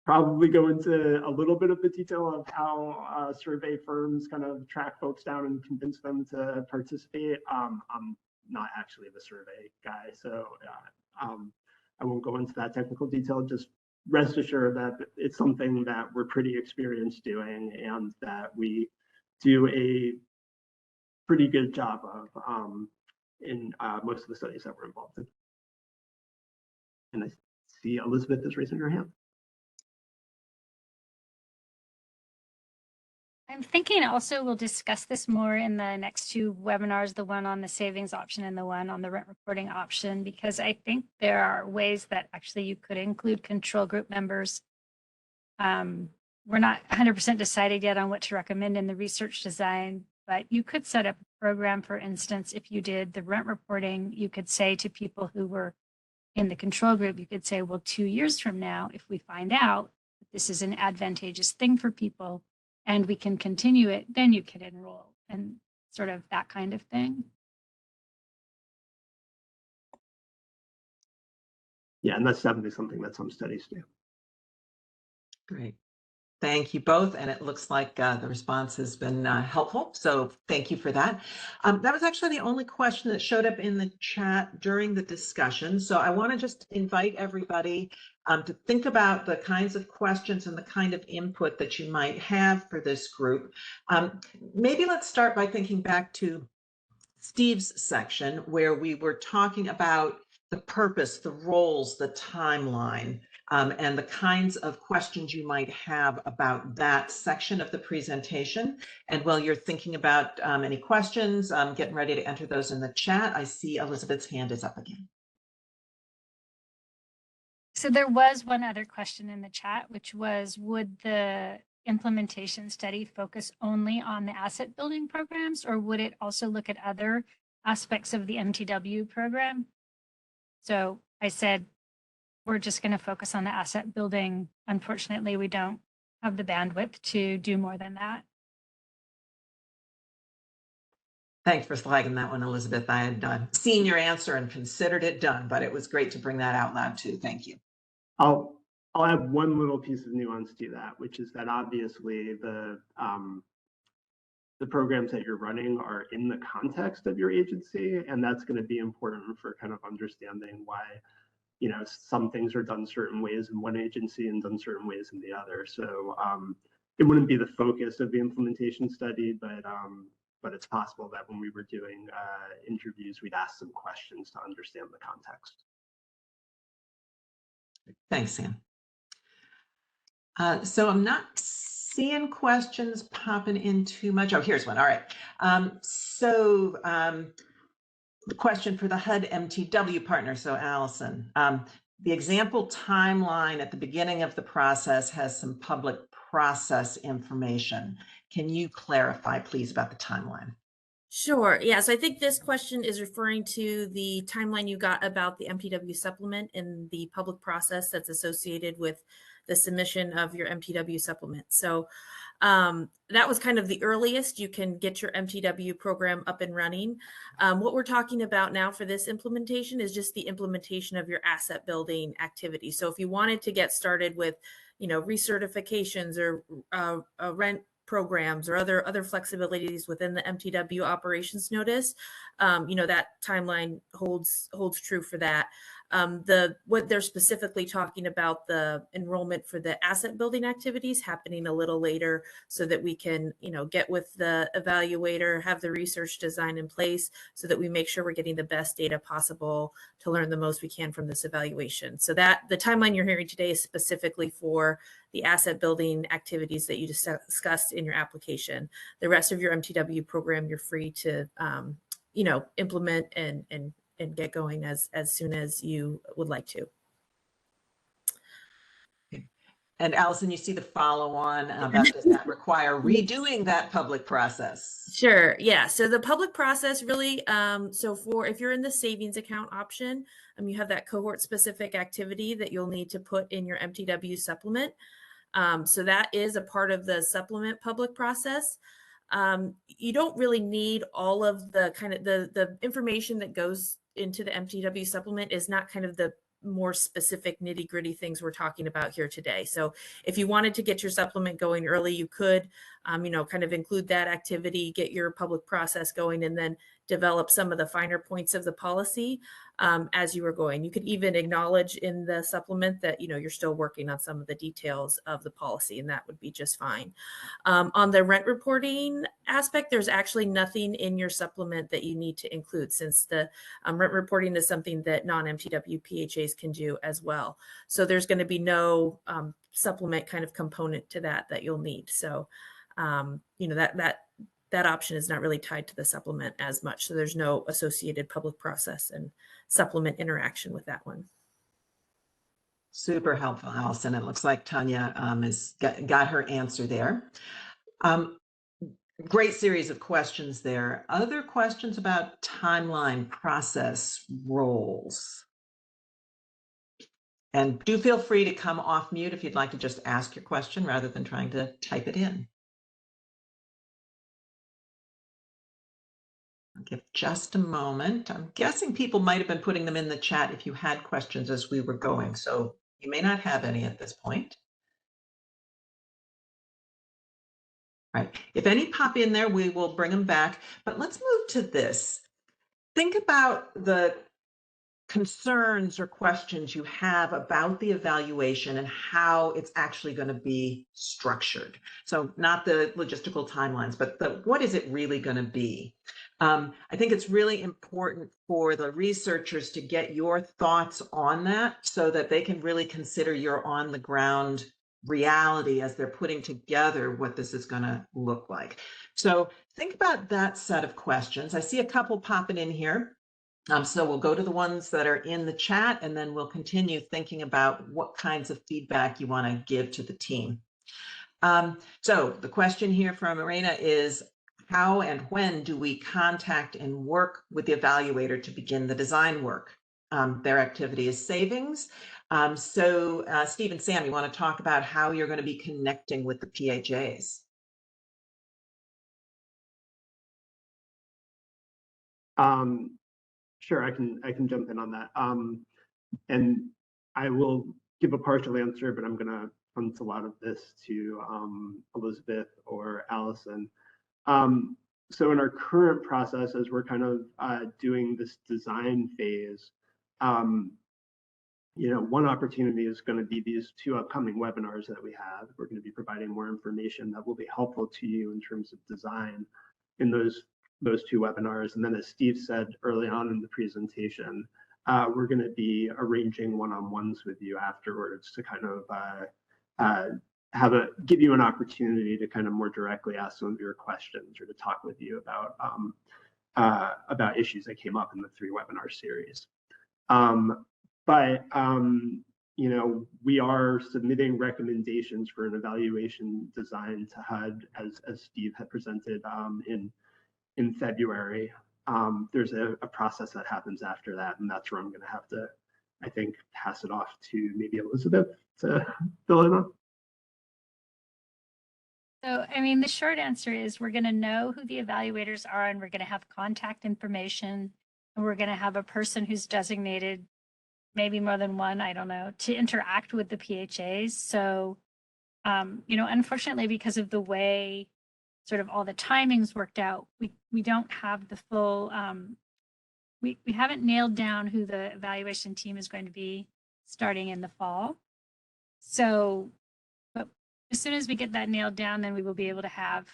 probably go into a little bit of the detail of how survey firms kind of track folks down and convince them to participate. I'm not actually the survey guy, so I won't go into that technical detail. Just rest assured that it's something that we're pretty experienced doing and that we do a pretty good job of in most of the studies that we're involved in. And I see Elizabeth is raising her hand. I'm thinking also we'll discuss this more in the next two webinars, the one on the savings option and the one on the rent reporting option, because I think there are ways that actually you could include control group members. We're not 100% decided yet on what to recommend in the research design, but you could set up a program, for instance, if you did the rent reporting, you could say to people who were in the control group, you could say, well, 2 years from now, if we find out that this is an advantageous thing for people, and we can continue it, then you can enroll, and sort of that kind of thing. Yeah, and that's definitely something that some studies do. Great. Thank you both. And it looks like the response has been helpful. So thank you for that. That was actually the only question that showed up in the chat during the discussion. So I want to just invite everybody to think about the kinds of questions and the kind of input that you might have for this group. Maybe let's start by thinking back to Steve's section where we were talking about the purpose, the roles, the timeline, and the kinds of questions you might have about that section of the presentation. And while you're thinking about any questions, getting ready to enter those in the chat, I see Elizabeth's hand is up again. So there was one other question in the chat, which was, would the implementation study focus only on the asset building programs, or would it also look at other aspects of the MTW program? So I said, we're just going to focus on the asset building. Unfortunately, we don't have the bandwidth to do more than that. Thanks for flagging that one, Elizabeth. I had seen your answer and considered it done, but it was great to bring that out loud too. Thank you. I'll add one little piece of nuance to that, which is that obviously the programs that you're running are in the context of your agency, and that's going to be important for kind of understanding why, some things are done certain ways in one agency and done certain ways in the other. So it wouldn't be the focus of the implementation study, but it's possible that when we were doing interviews, we'd ask some questions to understand the context. Thanks, Sam. So I'm not seeing questions popping in too much. Oh, here's one. All right. The question for the HUD MTW partner. So Allison, the example timeline at the beginning of the process has some public process information. Can you clarify, please, about the timeline? Sure. Yeah. So I think this question is referring to the timeline you got about the MTW supplement and the public process that's associated with the submission of your MTW supplement. So that was kind of the earliest you can get your MTW program up and running. What we're talking about now for this implementation is just the implementation of your asset building activity. So if you wanted to get started with, recertifications or rent programs or other flexibilities within the MTW operations notice, that timeline holds true for that. What they're specifically talking about, the enrollment for the asset building activities happening a little later, so that we can, get with the evaluator, have the research design in place so that we make sure we're getting the best data possible to learn the most we can from this evaluation. So that the timeline you're hearing today is specifically for the asset building activities that you discussed in your application. The rest of your MTW program, you're free to, implement and get going as soon as you would like to. And Allison, you see the follow-on about, does that require redoing that public process? Sure. Yeah. So the public process really, so if you're in the savings account option, you have that cohort specific activity that you'll need to put in your MTW supplement. So that is a part of the supplement public process. You don't really need all of the the information that goes into the MTW supplement is not kind of the more specific nitty gritty things we're talking about here today. So if you wanted to get your supplement going early, you could, kind of include that activity, get your public process going, and then develop some of the finer points of the policy as you were going. You could even acknowledge in the supplement that, you're still working on some of the details of the policy, and that would be just fine. On the rent reporting aspect, there's actually nothing in your supplement that you need to include, since the rent reporting is something that non-MTW PHAs can do as well. So there's going to be no supplement kind of component to that you'll need. So, that option is not really tied to the supplement as much. So there's no associated public process and supplement interaction with that one. Super helpful, Allison. It looks like Tanya has got her answer there. Great series of questions there. Other questions about timeline, process, roles? And do feel free to come off mute if you'd like to just ask your question rather than trying to type it in. I'll give just a moment. I'm guessing people might have been putting them in the chat if you had questions as we were going, so you may not have any at this point. Right. If any pop in there, we will bring them back. But let's move to this. Think about the concerns or questions you have about the evaluation and how it's actually going to be structured. So not the logistical timelines, but what is it really going to be? I think it's really important for the researchers to get your thoughts on that so that they can really consider your on the ground reality as they're putting together what this is going to look like. So think about that set of questions. I see a couple popping in here. So we'll go to the ones that are in the chat, and then we'll continue thinking about what kinds of feedback you want to give to the team. So the question here from Marina is, how and when do we contact and work with the evaluator to begin the design work? Their activity is savings. So Steve and Sam, you want to talk about how you're going to be connecting with the PHAs? Sure, I can jump in on that. And I will give a partial answer, but I'm going to punt a lot of this to Elizabeth or Allison. So in our current process, as we're kind of doing this design phase, one opportunity is going to be these two upcoming webinars that we have. We're going to be providing more information that will be helpful to you in terms of design in those two webinars. And then, as Steve said early on in the presentation, we're going to be arranging one-on-ones with you afterwards to kind of give you an opportunity to kind of more directly ask some of your questions or to talk with you about issues that came up in the 3 webinar series. We are submitting recommendations for an evaluation design to HUD as Steve had presented in February. There's a process that happens after that, and that's where I'm going to have to, I think, pass it off to maybe Elizabeth to fill in on. So, the short answer is we're going to know who the evaluators are, and we're going to have contact information, and we're going to have a person who's designated, maybe more than one, I don't know, to interact with the PHAs. So, unfortunately, because of the way sort of all the timings worked out, we don't have the full, we haven't nailed down who the evaluation team is going to be starting in the fall. So, but as soon as we get that nailed down, then we will be able to have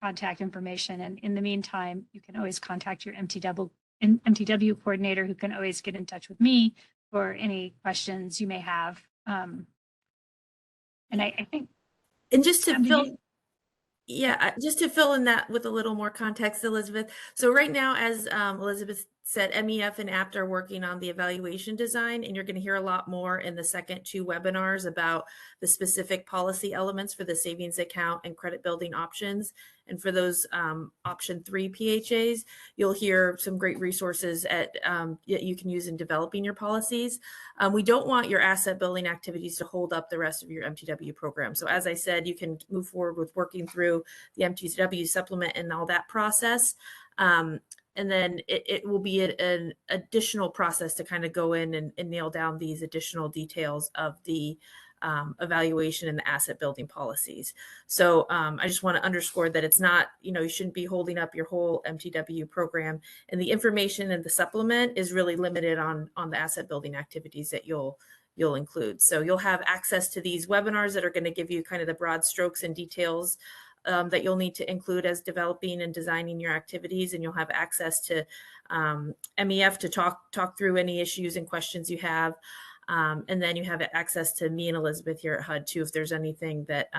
contact information. And in the meantime, you can always contact your MTW coordinator, who can always get in touch with me for any questions you may have. And I think, and just to fill, yeah, just to fill in that with a little more context, Elizabeth. So right now, as Elizabeth said, MEF and APT are working on the evaluation design, and you're going to hear a lot more in the second 2 webinars about the specific policy elements for the savings account and credit building options. And for those option 3 PHAs, you'll hear some great resources that you can use in developing your policies. We don't want your asset building activities to hold up the rest of your MTW program. So as I said, you can move forward with working through the MTW supplement and all that process. And then it will be an additional process to kind of go in and nail down these additional details of the evaluation and the asset building policies. So I just want to underscore that it's not, you shouldn't be holding up your whole MTW program, and the information in the supplement is really limited on the asset building activities that you'll include. So you'll have access to these webinars that are going to give you kind of the broad strokes and details that you'll need to include as developing and designing your activities, and you'll have access to MEF to talk through any issues and questions you have. And then you have access to me and Elizabeth here at HUD too, if there's anything that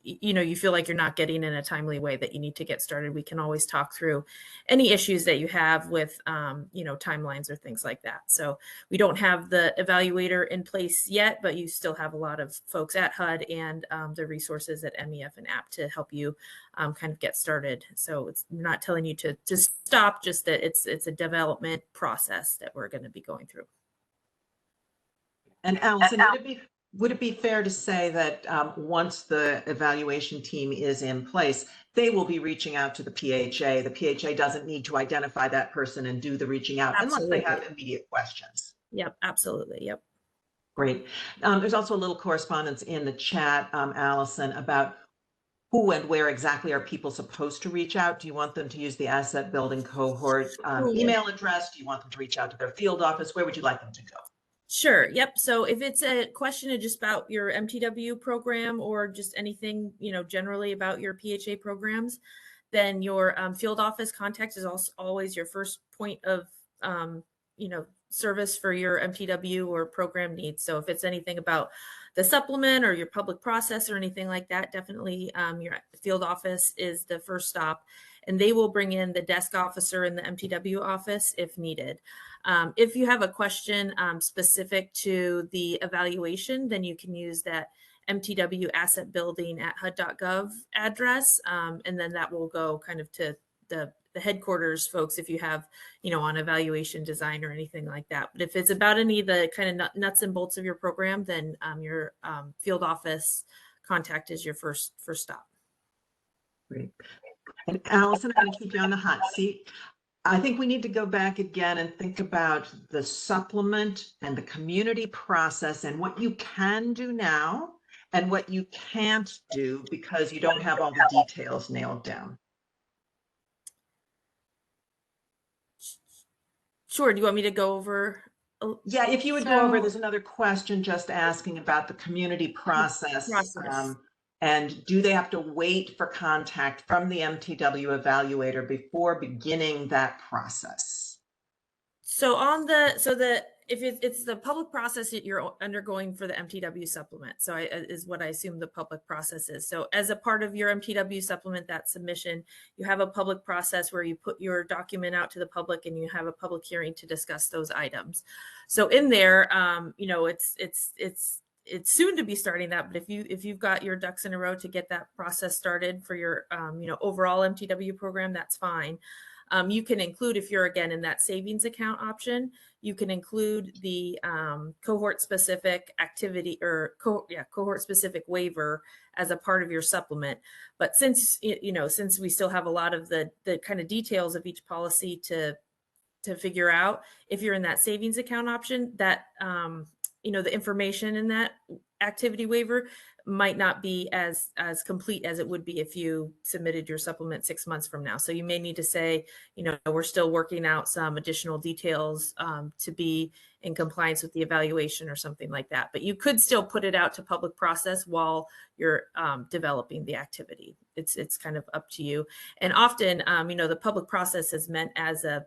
you feel like you're not getting in a timely way that you need to get started. We can always talk through any issues that you have with timelines or things like that. So we don't have the evaluator in place yet, but you still have a lot of folks at HUD and the resources at MEF and APT to help you kind of get started. So it's not telling you to stop, just that it's a development process that we're going to be going through. And Allison, would it be fair to say that once the evaluation team is in place, they will be reaching out to the PHA? The PHA doesn't need to identify that person and do the reaching out unless they have immediate questions. Yep, absolutely. Yep. Great. There's also a little correspondence in the chat, Allison, about who and where exactly are people supposed to reach out? Do you want them to use the asset building cohort email address? Do you want them to reach out to their field office? Where would you like them to go? Sure. Yep. So if it's a question just about your MTW program or just anything, generally about your PHA programs, then your field office contact is also always your first point of, service for your MTW or program needs. So if it's anything about the supplement or your public process or anything like that, definitely your field office is the first stop, and they will bring in the desk officer in the MTW office if needed. If you have a question specific to the evaluation, then you can use that MTW asset building at HUD.gov address. And then that will go kind of to the headquarters folks if you have, on evaluation design or anything like that. But if it's about any of the kind of nuts and bolts of your program, then your field office contact is your first stop. Great. And Allison, I'm going to keep you on the hot seat. I think we need to go back again and think about the supplement and the community process and what you can do now and what you can't do because you don't have all the details nailed down. Sure. Do you want me to go over? Yeah, if you would go over, there's another question just asking about the community process. And do they have to wait for contact from the MTW evaluator before beginning that process? So if it's the public process that you're undergoing for the MTW supplement, so is what I assume the public process is. So as a part of your MTW supplement, that submission, you have a public process where you put your document out to the public and you have a public hearing to discuss those items. So in there, it's soon to be starting that, but if you've got your ducks in a row to get that process started for your overall MTW program, that's fine. You can include, if you're again in that savings account option, you can include the cohort specific activity or cohort specific waiver as a part of your supplement. But since since we still have a lot of the kind of details of each policy to figure out, if you're in that savings account option, that the information in that activity waiver might not be as complete as it would be if you submitted your supplement 6 months from now. So you may need to say, we're still working out some additional details to be in compliance with the evaluation or something like that. But you could still put it out to public process while you're developing the activity. It's kind of up to you. And often, the public process is meant as a,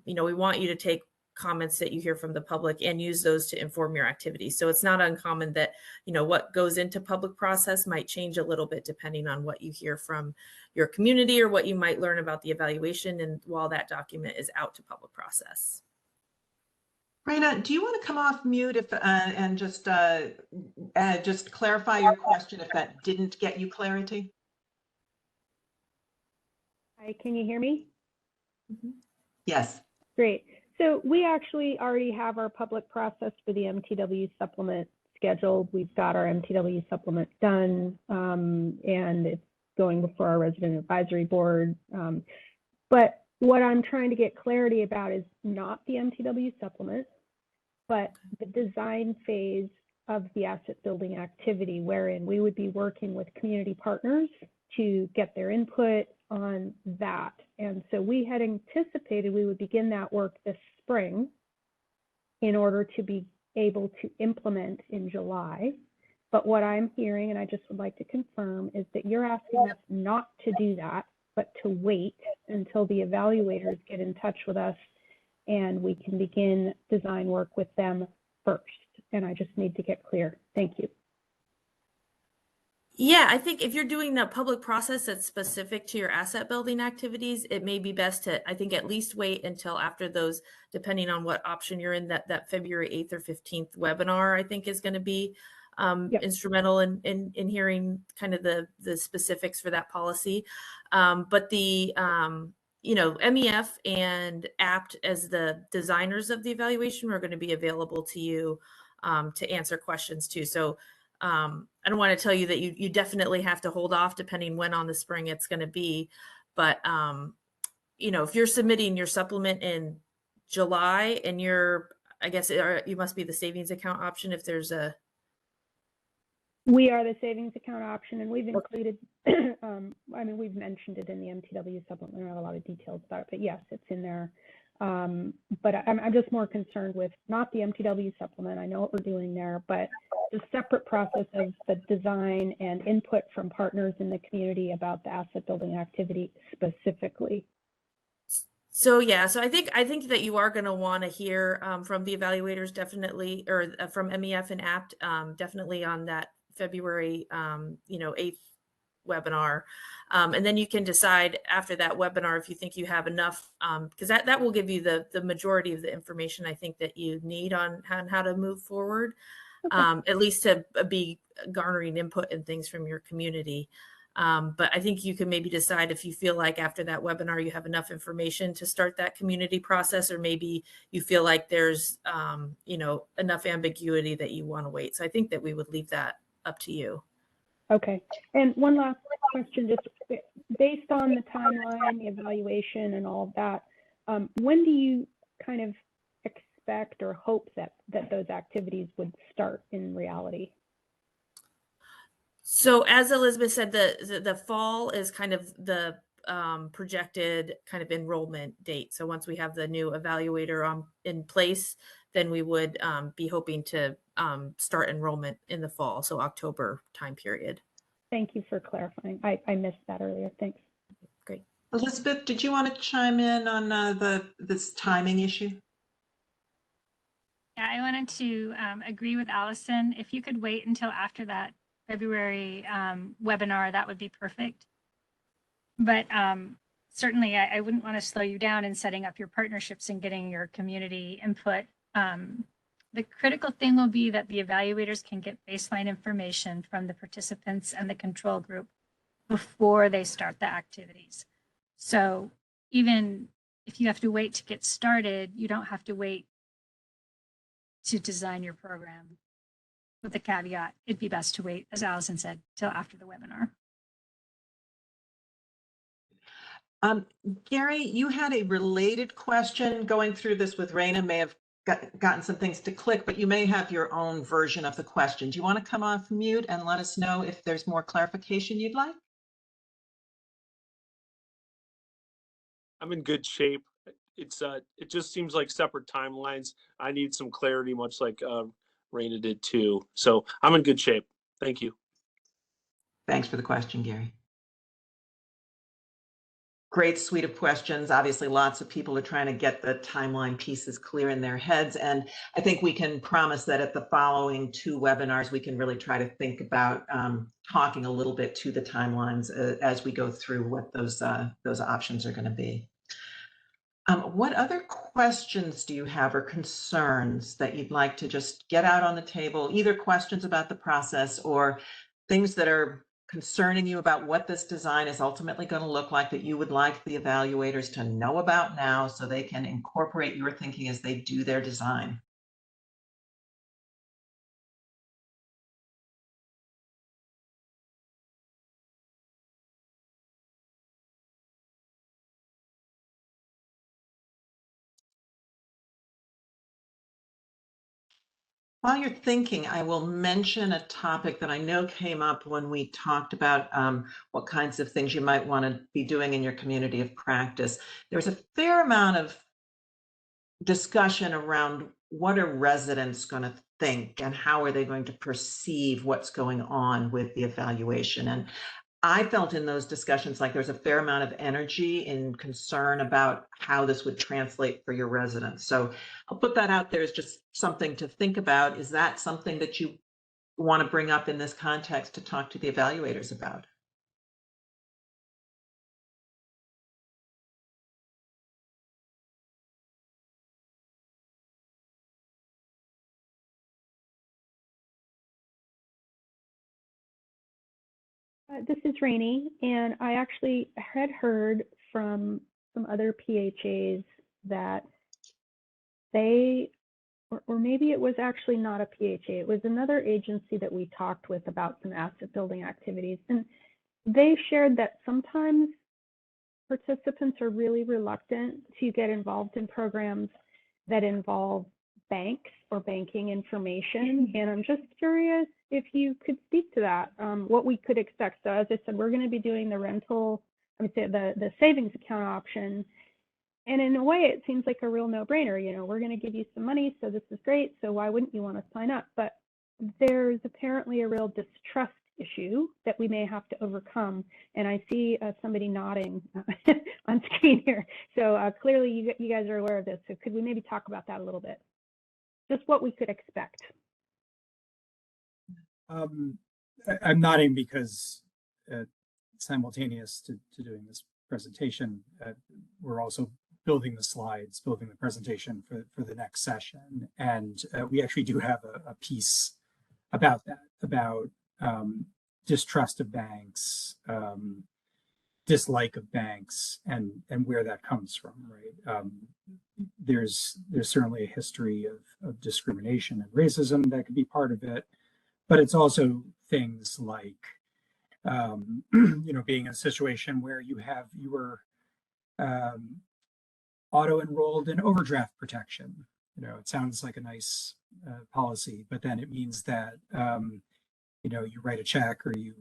we want you to take comments that you hear from the public and use those to inform your activities. So it's not uncommon that, what goes into public process might change a little bit depending on what you hear from your community or what you might learn about the evaluation and while that document is out to public process. Raina, do you want to come off mute and just clarify your question if that didn't get you clarity? Hi, can you hear me? Mm-hmm. Yes. Great. So we actually already have our public process for the MTW supplement scheduled. We've got our MTW supplement done, and it's going before our resident advisory board. But what I'm trying to get clarity about is not the MTW supplement, but the design phase of the asset building activity, wherein we would be working with community partners to get their input on that. And so we had anticipated we would begin that work this spring in order to be able to implement in July. But what I'm hearing, and I just would like to confirm, is that you're asking us not to do that, but to wait until the evaluators get in touch with us and we can begin design work with them first. And I just need to get clear. Thank you. Yeah, I think if you're doing a public process that's specific to your asset building activities, it may be best to, I think, at least wait until after those, depending on what option you're in, that February 8th or 15th webinar, I think is going to be instrumental in hearing kind of the specifics for that policy. But the, MEF and APT as the designers of the evaluation are going to be available to you to answer questions too. So I don't want to tell you that you definitely have to hold off depending when on the spring it's going to be. But, if you're submitting your supplement in July and I guess you must be the savings account option if there's a. We are the savings account option, and we've included, we've mentioned it in the MTW supplement. We don't have a lot of details about it, but yes, it's in there. But I'm just more concerned with not the MTW supplement. I know what we're doing there, but the separate process of the design and input from partners in the community about the asset building activity specifically. So yeah, so I think that you are going to want to hear from the evaluators definitely, or from MEF and APT definitely on that February 8th webinar. And then you can decide after that webinar if you think you have enough, because that will give you the majority of the information I think that you need on how to move forward, okay. At least to be garnering input and things from your community. But I think you can maybe decide if you feel like after that webinar you have enough information to start that community process, or maybe you feel like there's enough ambiguity that you want to wait. So I think that we would leave that up to you. Okay. And one last question, just based on the timeline, the evaluation and all of that, when do you kind of expect or hope that those activities would start in reality? So as Elizabeth said, the fall is kind of the projected kind of enrollment date. So once we have the new evaluator in place, then we would be hoping to start enrollment in the fall, so October time period. Thank you for clarifying. I missed that earlier. Thanks. Great. Elizabeth, did you want to chime in on this timing issue? Yeah, I wanted to agree with Allison. If you could wait until after that February webinar, that would be perfect. But certainly I wouldn't want to slow you down in setting up your partnerships and getting your community input. The critical thing will be that the evaluators can get baseline information from the participants and the control group before they start the activities. So even if you have to wait to get started, you don't have to wait to design your program. With the caveat, it'd be best to wait, as Allison said, till after the webinar. Gary, you had a related question going through this with Raina, may have gotten some things to click, but you may have your own version of the question. Do you want to come off mute and let us know if there's more clarification you'd like? I'm in good shape. It just seems like separate timelines. I need some clarity, much like Raina did too. So I'm in good shape. Thank you. Thanks for the question, Gary. Great suite of questions. Obviously, lots of people are trying to get the timeline pieces clear in their heads. And I think we can promise that at the following 2 webinars, we can really try to think about talking a little bit to the timelines as we go through what those options are going to be. What other questions do you have or concerns that you'd like to just get out on the table, either questions about the process or things that are concerning you about what this design is ultimately going to look like that you would like the evaluators to know about now so they can incorporate your thinking as they do their design? While you're thinking, I will mention a topic that I know came up when we talked about what kinds of things you might want to be doing in your community of practice. There's a fair amount of discussion around what are residents going to think and how are they going to perceive what's going on with the evaluation. And I felt in those discussions like there's a fair amount of energy and concern about how this would translate for your residents. So I'll put that out there as just something to think about. Is that something that you want to bring up in this context to talk to the evaluators about? This is Rainey, and I actually had heard from some other PHAs that they, or maybe it was actually not a PHA, it was another agency that we talked with about some asset building activities. And they shared that sometimes participants are really reluctant to get involved in programs that involve banks or banking information. And I'm just curious if you could speak to that, what we could expect. So as I said, we're going to be doing the rental, I would say the savings account option. And in a way, it seems like a real no-brainer. You know, we're going to give you some money, so this is great. So why wouldn't you want to sign up? But there's apparently a real distrust issue that we may have to overcome. And I see somebody nodding on screen here. So clearly you guys are aware of this. So could we maybe talk about that a little bit? Just what we could expect. I'm nodding because simultaneous to doing this presentation, we're also building the slides, building the presentation for the next session. And we actually do have a piece about that, about distrust of banks, dislike of banks, and where that comes from, right? There's certainly a history of discrimination and racism that could be part of it, but it's also things like, you know, being in a situation where you were auto-enrolled in overdraft protection. You know, it sounds like a nice policy, but then it means that, you know, you write a check or you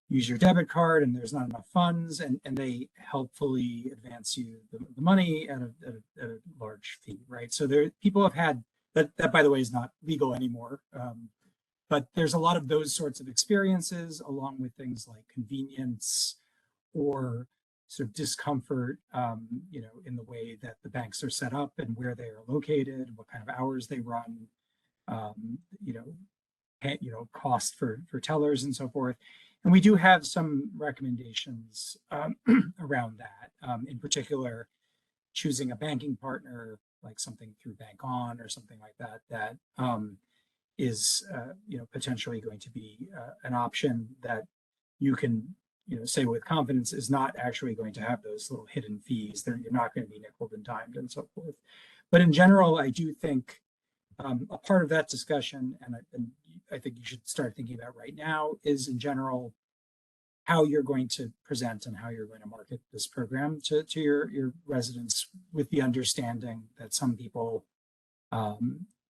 use your debit card and there's not enough funds, and they helpfully advance you the money at a large fee, right? So people have had, that by the way is not legal anymore, but there's a lot of those sorts of experiences, along with things like convenience or sort of discomfort, you know, in the way that the banks are set up and where they are located, what kind of hours they run, you know, cost for tellers and so forth. And we do have some recommendations around that. In particular, choosing a banking partner, like something through Bank On or something like that, that is, you know, potentially going to be an option that you can, you know, say with confidence is not actually going to have those little hidden fees. You're not going to be nickeled and dimed and so forth. But in general, I do think a part of that discussion, and I think you should start thinking about right now, is in general how you're going to present and how you're going to market this program to your residents, with the understanding that some people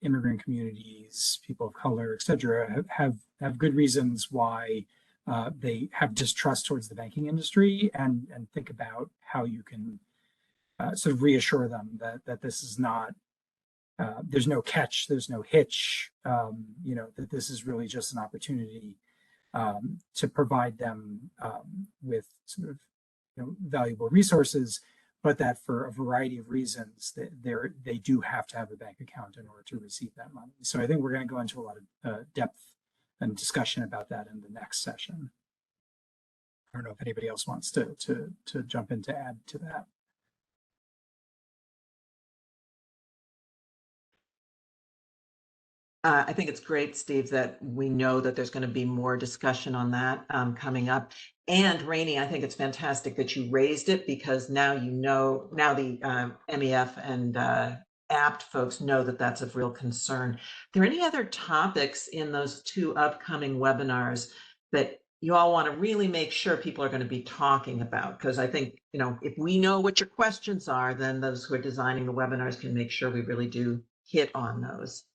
immigrant communities, people of color, et cetera, have good reasons why they have distrust towards the banking industry, and think about how you can sort of reassure them that this is not, there's no catch, there's no hitch, that this is really just an opportunity to provide them with sort of valuable resources, but that for a variety of reasons they do have to have a bank account in order to receive that money. So I think we're going to go into a lot of depth and discussion about that in the next session. I don't know if anybody else wants to jump in to add to that. I think it's great, Steve, that we know that there's going to be more discussion on that coming up. And Rainey, I think it's fantastic that you raised it, because now now the MEF and APT folks know that that's of real concern. Are there any other topics in those 2 upcoming webinars that you all want to really make sure people are going to be talking about? Because I think, if we know what your questions are, then those who are designing the webinars can make sure we really do hit on those.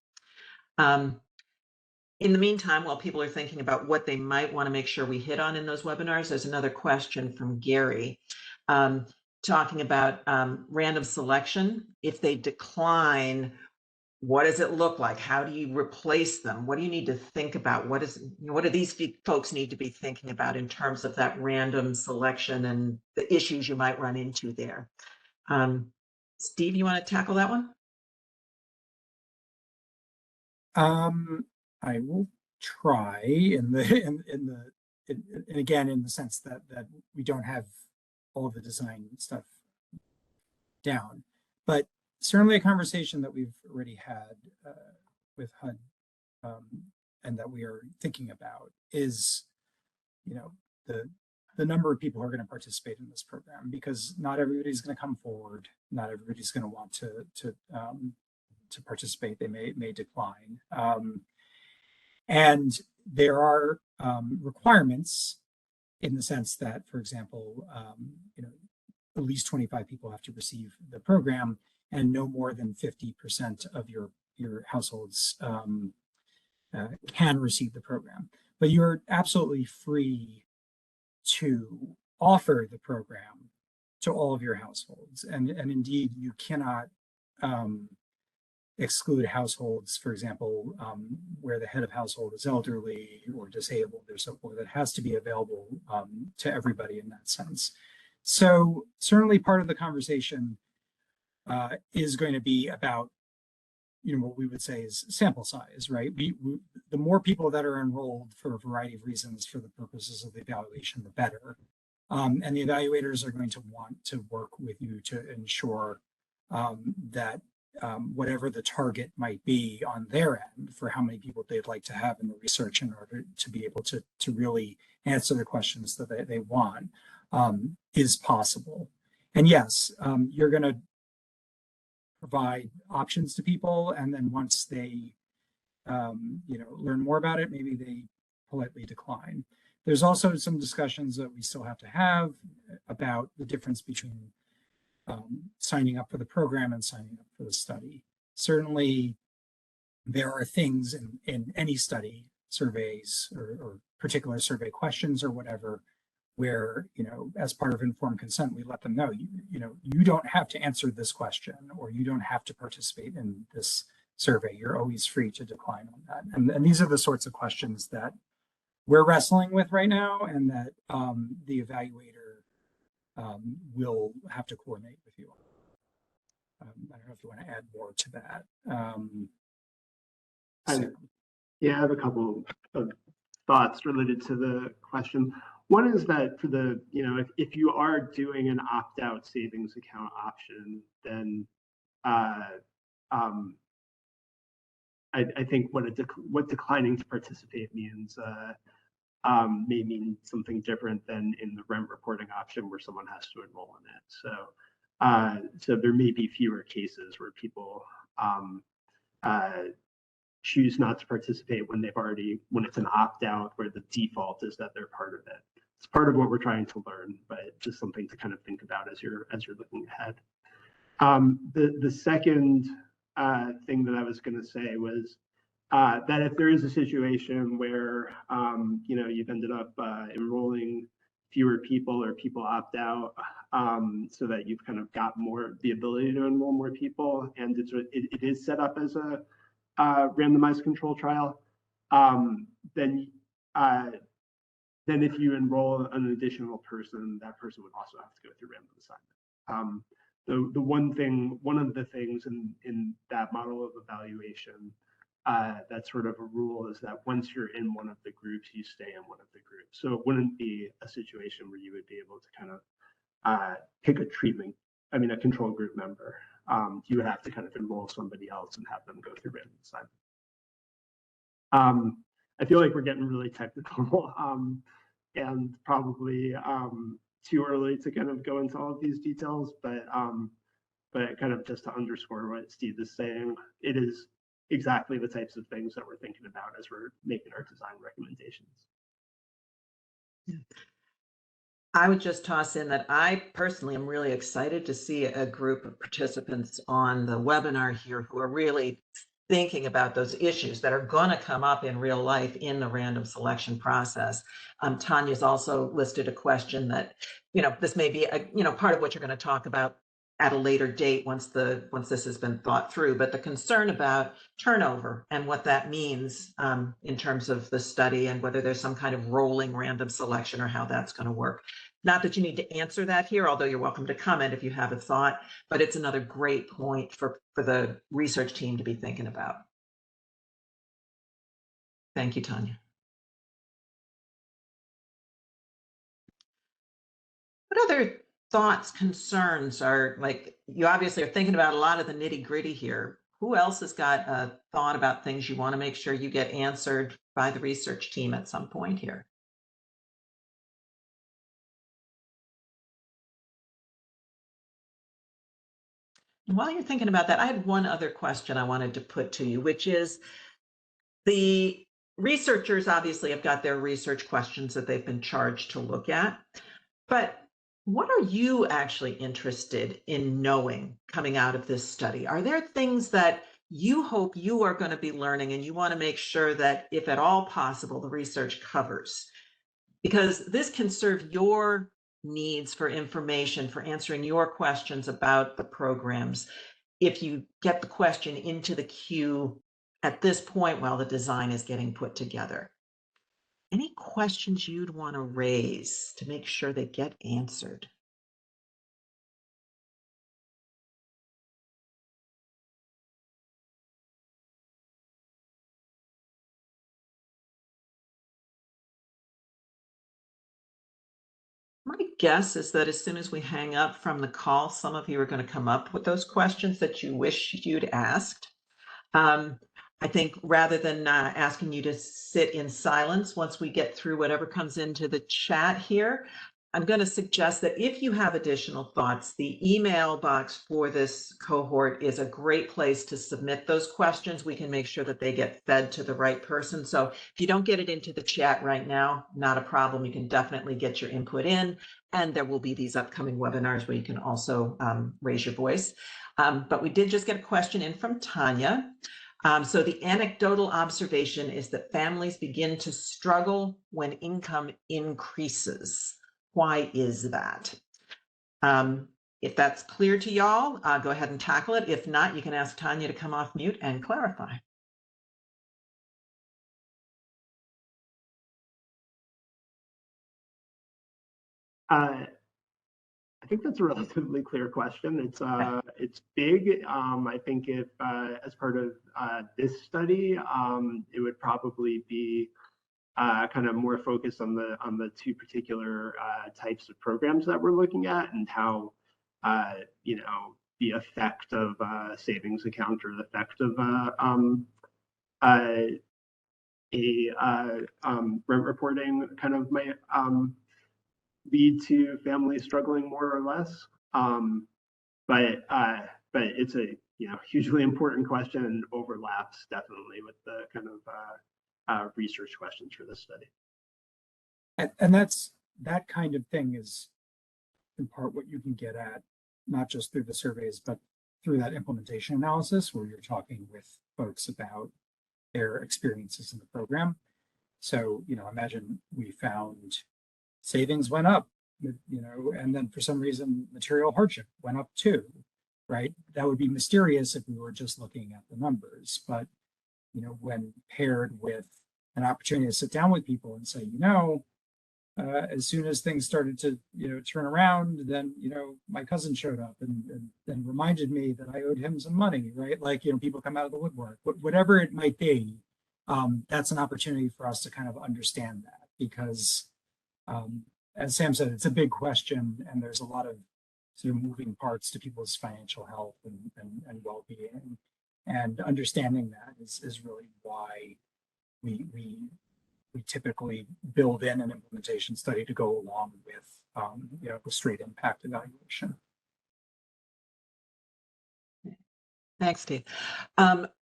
In the meantime, while people are thinking about what they might want to make sure we hit on in those webinars, there's another question from Gary talking about random selection. If they decline, what does it look like? How do you replace them? What do you need to think about? What do these folks need to be thinking about in terms of that random selection and the issues you might run into there? Steve, you want to tackle that one? I will try and again, in the sense that we don't have all of the design stuff down, but certainly a conversation that we've already had with HUD and that we are thinking about is, the number of people who are going to participate in this program, because not everybody's going to come forward, not everybody's going to want to participate. They may decline. And there are requirements in the sense that, for example, at least 25 people have to receive the program, and no more than 50% of your households can receive the program. But you're absolutely free to offer the program to all of your households. And indeed, you cannot exclude households, for example, where the head of household is elderly or disabled or so forth. That has to be available to everybody in that sense. So certainly part of the conversation is going to be about, what we would say is sample size, right? The more people that are enrolled for a variety of reasons for the purposes of the evaluation, the better. And the evaluators are going to want to work with you to ensure that whatever the target might be on their end for how many people they'd like to have in the research in order to be able to really answer the questions that they want is possible. And yes, you're going to provide options to people, and then once they learn more about it, maybe they politely decline. There's also some discussions that we still have to have about the difference between signing up for the program and signing up for the study. Certainly, there are things in any study, surveys or particular survey questions or whatever, where, as part of informed consent, we let them know, you don't have to answer this question, or you don't have to participate in this survey. You're always free to decline on that. And these are the sorts of questions that we're wrestling with right now, and that the evaluator will have to coordinate with you. I don't know if you want to add more to that. Yeah, I have a couple of thoughts related to the question. One is that for the, if you are doing an opt-out savings account option, then I think what declining to participate means may mean something different than in the rent reporting option where someone has to enroll in it. So there may be fewer cases where people choose not to participate when it's an opt-out where the default is that they're part of it. It's part of what we're trying to learn, but just something to kind of think about as you're looking ahead. The second thing that I was going to say was that if there is a situation where you've ended up enrolling fewer people or people opt out, so that you've kind of got the ability to enroll more people, and it is set up as a randomized control trial, then if you enroll an additional person, that person would also have to go through random assignment. One of the things in that model of evaluation, that's sort of a rule, is that once you're in one of the groups, you stay in one of the groups. So it wouldn't be a situation where you would be able to kind of pick a control group member. You would have to kind of enroll somebody else and have them go through random assignment. I feel like we're getting really technical, and probably too early to kind of go into all of these details, but kind of just to underscore what Steve is saying, it is exactly the types of things that we're thinking about as we're making our design recommendations. I would just toss in that I personally am really excited to see a group of participants on the webinar here who are really thinking about those issues that are going to come up in real life in the random selection process. Tanya's also listed a question that, this may be part of what you're going to talk about at a later date once this has been thought through, but the concern about turnover and what that means in terms of the study, and whether there's some kind of rolling random selection or how that's going to work. Not that you need to answer that here, although you're welcome to comment if you have a thought, but it's another great point for the research team to be thinking about. Thank you, Tanya. What other thoughts, concerns are, like, you obviously are thinking about a lot of the nitty gritty here. Who else has got a thought about things you want to make sure you get answered by the research team at some point here? And while you're thinking about that, I had one other question I wanted to put to you, which is, the researchers obviously have got their research questions that they've been charged to look at, but what are you actually interested in knowing coming out of this study? Are there things that you hope you are going to be learning and you want to make sure that, if at all possible, the research covers? Because this can serve your needs for information, for answering your questions about the programs, if you get the question into the queue at this point while the design is getting put together. Any questions you'd want to raise to make sure they get answered? My guess is that as soon as we hang up from the call, some of you are going to come up with those questions that you wish you'd asked. I think rather than asking you to sit in silence once we get through whatever comes into the chat here, I'm going to suggest that if you have additional thoughts, the email box for this cohort is a great place to submit those questions. We can make sure that they get fed to the right person. So if you don't get it into the chat right now, not a problem. You can definitely get your input in, and there will be these upcoming webinars where you can also raise your voice. But we did just get a question in from Tanya. So the anecdotal observation is that families begin to struggle when income increases. Why is that? If that's clear to y'all, go ahead and tackle it. If not, you can ask Tanya to come off mute and clarify. I think that's a relatively clear question. It's big. I think if as part of this study, it would probably be kind of more focused on the two particular types of programs that we're looking at, and how the effect of savings account, or the effect of rent reporting kind of might lead to families struggling more or less. But it's a hugely important question, and overlaps definitely with the kind of research questions for this study. And that kind of thing is in part what you can get at, not just through the surveys, but through that implementation analysis where you're talking with folks about their experiences in the program. So, imagine we found savings went up, and then for some reason material hardship went up too, right? That would be mysterious if we were just looking at the numbers. But, when paired with an opportunity to sit down with people and say, as soon as things started to, turn around, then, my cousin showed up and reminded me that I owed him some money, right? Like, people come out of the woodwork, whatever it might be. That's an opportunity for us to kind of understand that because, as Sam said, it's a big question and there's a lot of sort of moving parts to people's financial health and well-being. And understanding that is really why we typically build in an implementation study to go along with the straight impact evaluation. Thanks, Steve.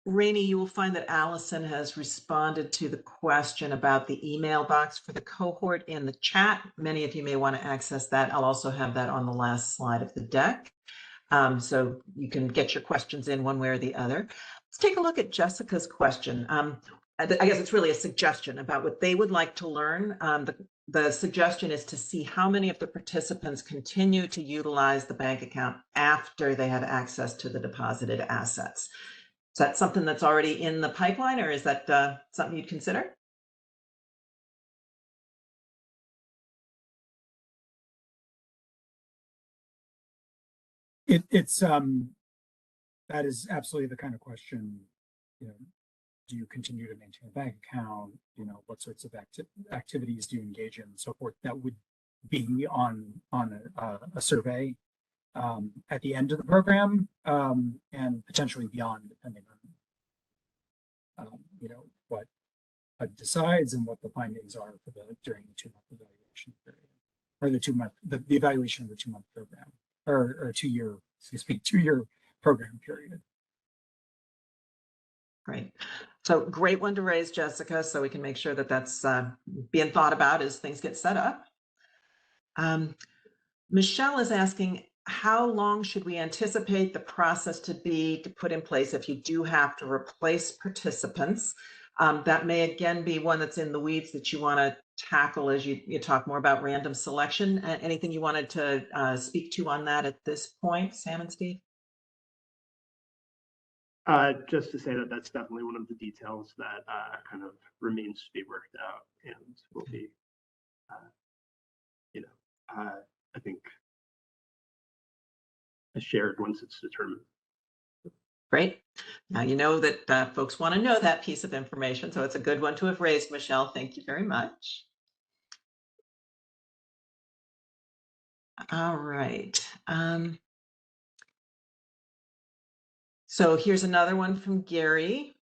Rainey, you will find that Allison has responded to the question about the email box for the cohort in the chat. Many of you may want to access that. I'll also have that on the last slide of the deck. So you can get your questions in one way or the other. Let's take a look at Jessica's question. I guess it's really a suggestion about what they would like to learn. The suggestion is to see how many of the participants continue to utilize the bank account after they have access to the deposited assets. Is that something that's already in the pipeline, or is that something you'd consider? That is absolutely the kind of question, do you continue to maintain a bank account? What sorts of activities do you engage in and so forth? That would be on a survey at the end of the program and potentially beyond, depending on what HUD decides and what the findings are for during the 2-month evaluation period, or the evaluation of the 2-month program or 2-year program period. Great. So great one to raise, Jessica, so we can make sure that that's being thought about as things get set up. Michelle is asking, how long should we anticipate the process to be to put in place if you do have to replace participants? That may again be one that's in the weeds that you want to tackle as you talk more about random selection. Anything you wanted to speak to on that at this point, Sam and Steve? Just to say that that's definitely one of the details that kind of remains to be worked out and will be, I think, shared once it's determined. Great. Now you know that folks want to know that piece of information, so it's a good one to have raised, Michelle. Thank you very much. All right. So here's another one from Gary.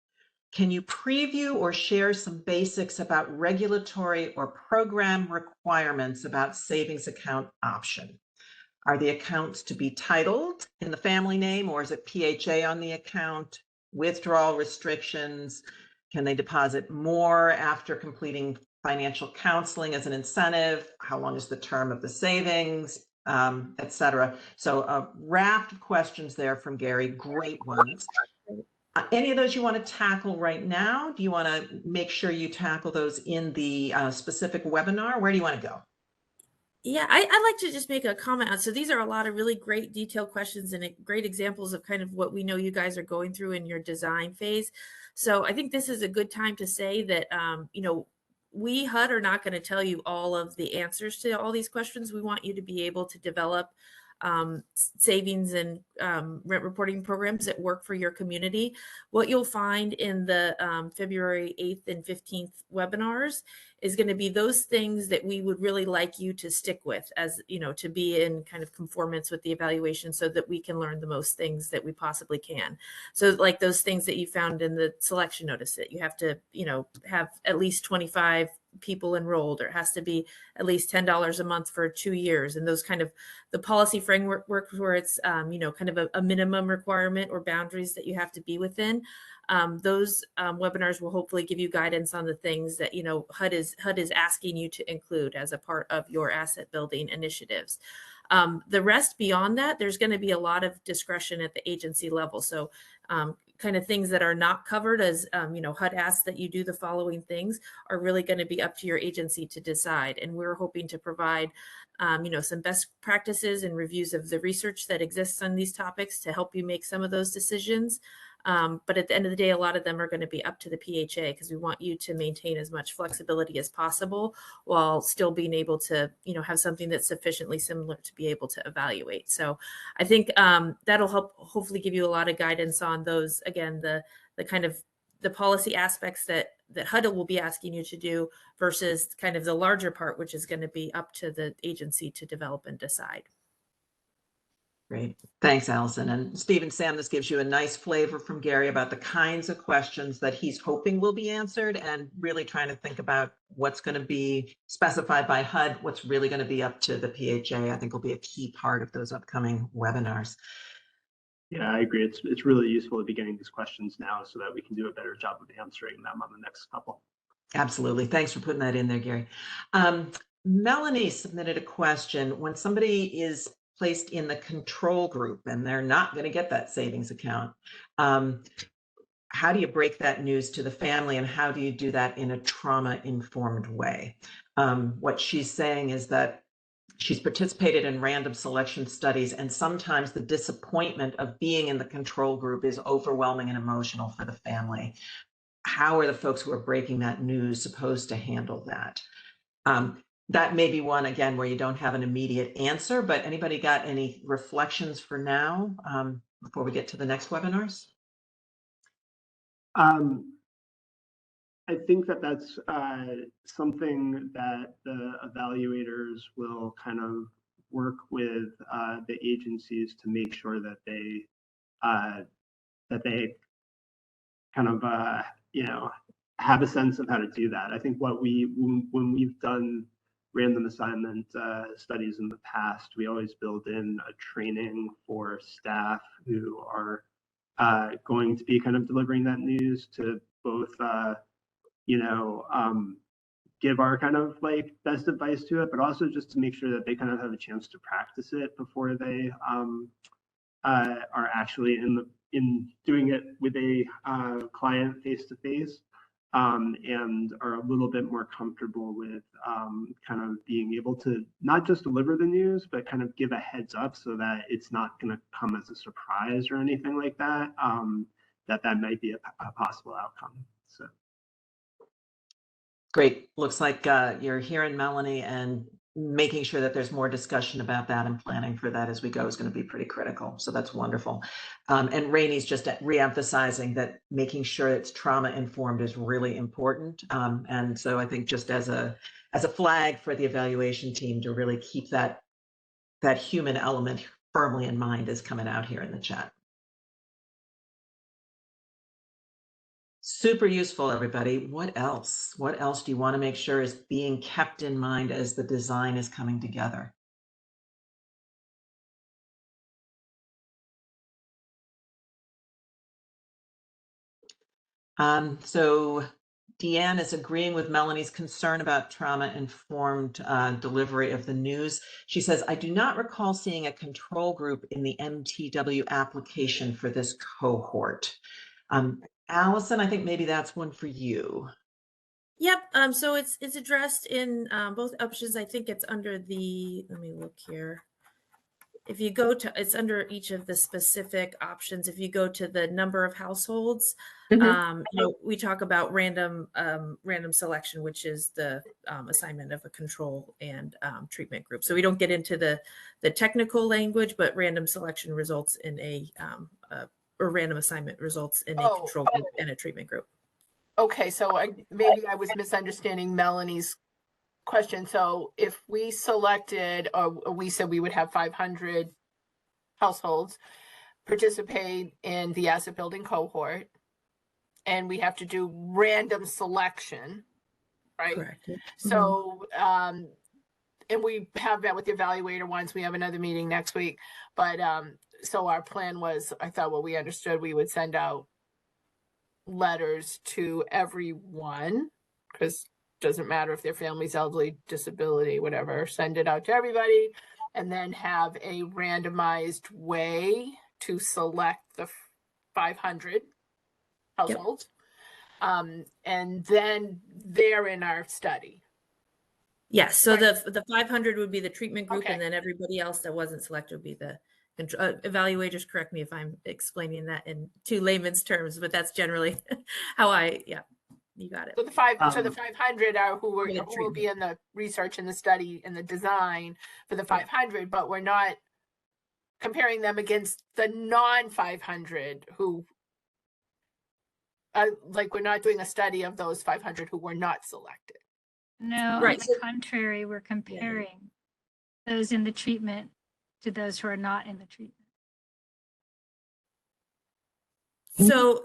Can you preview or share some basics about regulatory or program requirements about savings account option? Are the accounts to be titled in the family name, or is it PHA on the account? Withdrawal restrictions? Can they deposit more after completing financial counseling as an incentive? How long is the term of the savings, et cetera? So a raft of questions there from Gary, great ones. Any of those you want to tackle right now? Do you want to make sure you tackle those in the specific webinar? Where do you want to go? Yeah, I'd like to just make a comment on. So these are a lot of really great detailed questions and great examples of kind of what we know you guys are going through in your design phase. So I think this is a good time to say that, we HUD are not going to tell you all of the answers to all these questions. We want you to be able to develop savings and rent reporting programs that work for your community. What you'll find in the February 8th and 15th webinars is going to be those things that we would really like you to stick with, as to be in kind of conformance with the evaluation, so that we can learn the most things that we possibly can. So like those things that you found in the selection notice, that you have to have at least 25 people enrolled, or it has to be at least $10 a month for 2 years, and those kind of the policy framework where it's kind of a minimum requirement or boundaries that you have to be within. Those webinars will hopefully give you guidance on the things that HUD is asking you to include as a part of your asset building initiatives. The rest beyond that, there's going to be a lot of discretion at the agency level. So kind of things that are not covered as, HUD asks that you do the following things are really going to be up to your agency to decide. And we're hoping to provide, some best practices and reviews of the research that exists on these topics to help you make some of those decisions. But at the end of the day, a lot of them are going to be up to the PHA because we want you to maintain as much flexibility as possible while still being able to, have something that's sufficiently similar to be able to evaluate. So I think that'll help hopefully give you a lot of guidance on those, again, the kind of the policy aspects that HUD will be asking you to do versus kind of the larger part, which is going to be up to the agency to develop and decide. Great. Thanks, Allison. And Steve and Sam, this gives you a nice flavor from Gary about the kinds of questions that he's hoping will be answered and really trying to think about what's going to be specified by HUD, what's really going to be up to the PHA, I think will be a key part of those upcoming webinars. Yeah, I agree. It's really useful to be getting these questions now so that we can do a better job of answering them on the next couple. Absolutely. Thanks for putting that in there, Gary. Melanie submitted a question. When somebody is placed in the control group and they're not going to get that savings account, how do you break that news to the family and how do you do that in a trauma-informed way? What she's saying is that she's participated in random selection studies and sometimes the disappointment of being in the control group is overwhelming and emotional for the family. How are the folks who are breaking that news supposed to handle that? That may be one, again, where you don't have an immediate answer, but anybody got any reflections for now before we get to the next webinars? I think that that's something that the evaluators will kind of work with the agencies to make sure that they kind of have a sense of how to do that. I think when we've done random assignment studies in the past, we always build in a training for staff who are going to be kind of delivering that news to both give our kind of like best advice to it, but also just to make sure that they kind of have a chance to practice it before they are actually in doing it with a client face to face, and are a little bit more comfortable with kind of being able to not just deliver the news, but kind of give a heads up so that it's not going to come as a surprise or anything like that. That might be a possible outcome. So. Great. Looks like you're hearing Melanie, and making sure that there's more discussion about that and planning for that as we go is going to be pretty critical. So that's wonderful. And Rainey's just re-emphasizing that making sure it's trauma informed is really important. And so I think just as a flag for the evaluation team to really keep that human element firmly in mind is coming out here in the chat. Super useful, everybody. What else? What else do you want to make sure is being kept in mind as the design is coming together? So Deanne is agreeing with Melanie's concern about trauma-informed delivery of the news. She says, I do not recall seeing a control group in the MTW application for this cohort. Allison, I think maybe that's one for you. Yep. So it's addressed in both options. I think it's under the, let me look here. If you go to, it's under each of the specific options. If you go to the number of households, we talk about random selection, which is the assignment of a control and treatment group. So we don't get into the technical language, but random selection results in or random assignment results in a control group and a treatment group. Okay, so maybe I was misunderstanding Melanie's question. So if we selected, or we said we would have 500 households participate in the asset building cohort, and we have to do random selection, right? Correct. So, and we have that with the evaluator once. We have another meeting next week. But so our plan was, I thought what we understood, we would send out letters to everyone, because it doesn't matter if their family's elderly, disability, whatever, send it out to everybody. and then have a randomized way to select the 500 households. And then they're in our study. Yes, so Right. the 500 would be the treatment group, Okay. and then everybody else that wasn't selected would be the evaluators. Correct me if I'm explaining that in too layman's terms, but that's generally how you got it. So the 500 are who For the will be in the research and the study and the design for the 500, but we're not comparing them against the non-500 who, like, we're not doing a study of those 500 who were not selected. No, Right, on the contrary, we're comparing those in the treatment to those who are not in the treatment. So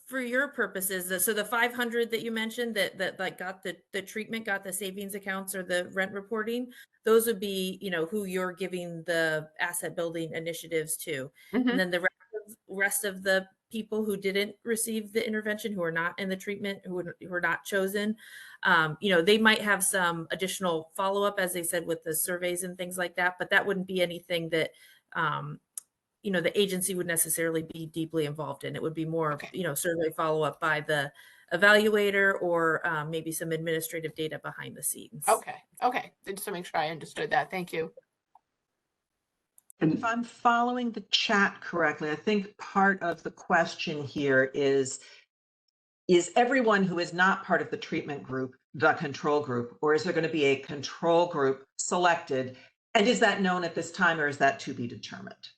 for your purposes, so the 500 that you mentioned that like got the treatment, got the savings accounts or the rent reporting, those would be, who you're giving the asset building initiatives to. And then the rest of the people who didn't receive the intervention, who are not in the treatment, who are not chosen, they might have some additional follow-up, as they said, with the surveys and things like that, but that wouldn't be anything that the agency would necessarily be deeply involved in. It would be more, survey follow-up by the evaluator or maybe some administrative data behind the scenes. Okay. Just to make sure I understood that. Thank you. And if I'm following the chat correctly, I think part of the question here is everyone who is not part of the treatment group the control group, or is there going to be a control group selected? And is that known at this time, or is that to be determined?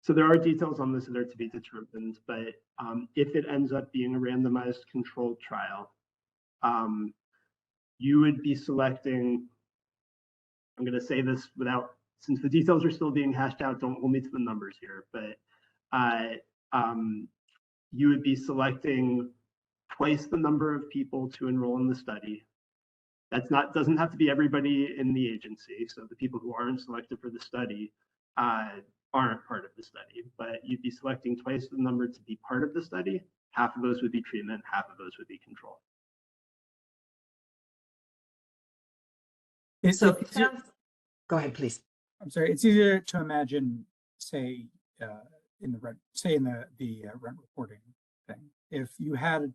So there are details on this that are to be determined, but if it ends up being a randomized controlled trial, you would be selecting, I'm going to say this since the details are still being hashed out, don't hold me to the numbers here, but you would be selecting twice the number of people to enroll in the study. Doesn't have to be everybody in the agency. So the people who aren't selected for the study aren't part of the study, but you'd be selecting twice the number to be part of the study. Half of those would be treatment, half of those would be control. Go ahead, please. I'm sorry. It's easier to imagine, say, in the rent reporting thing. If you had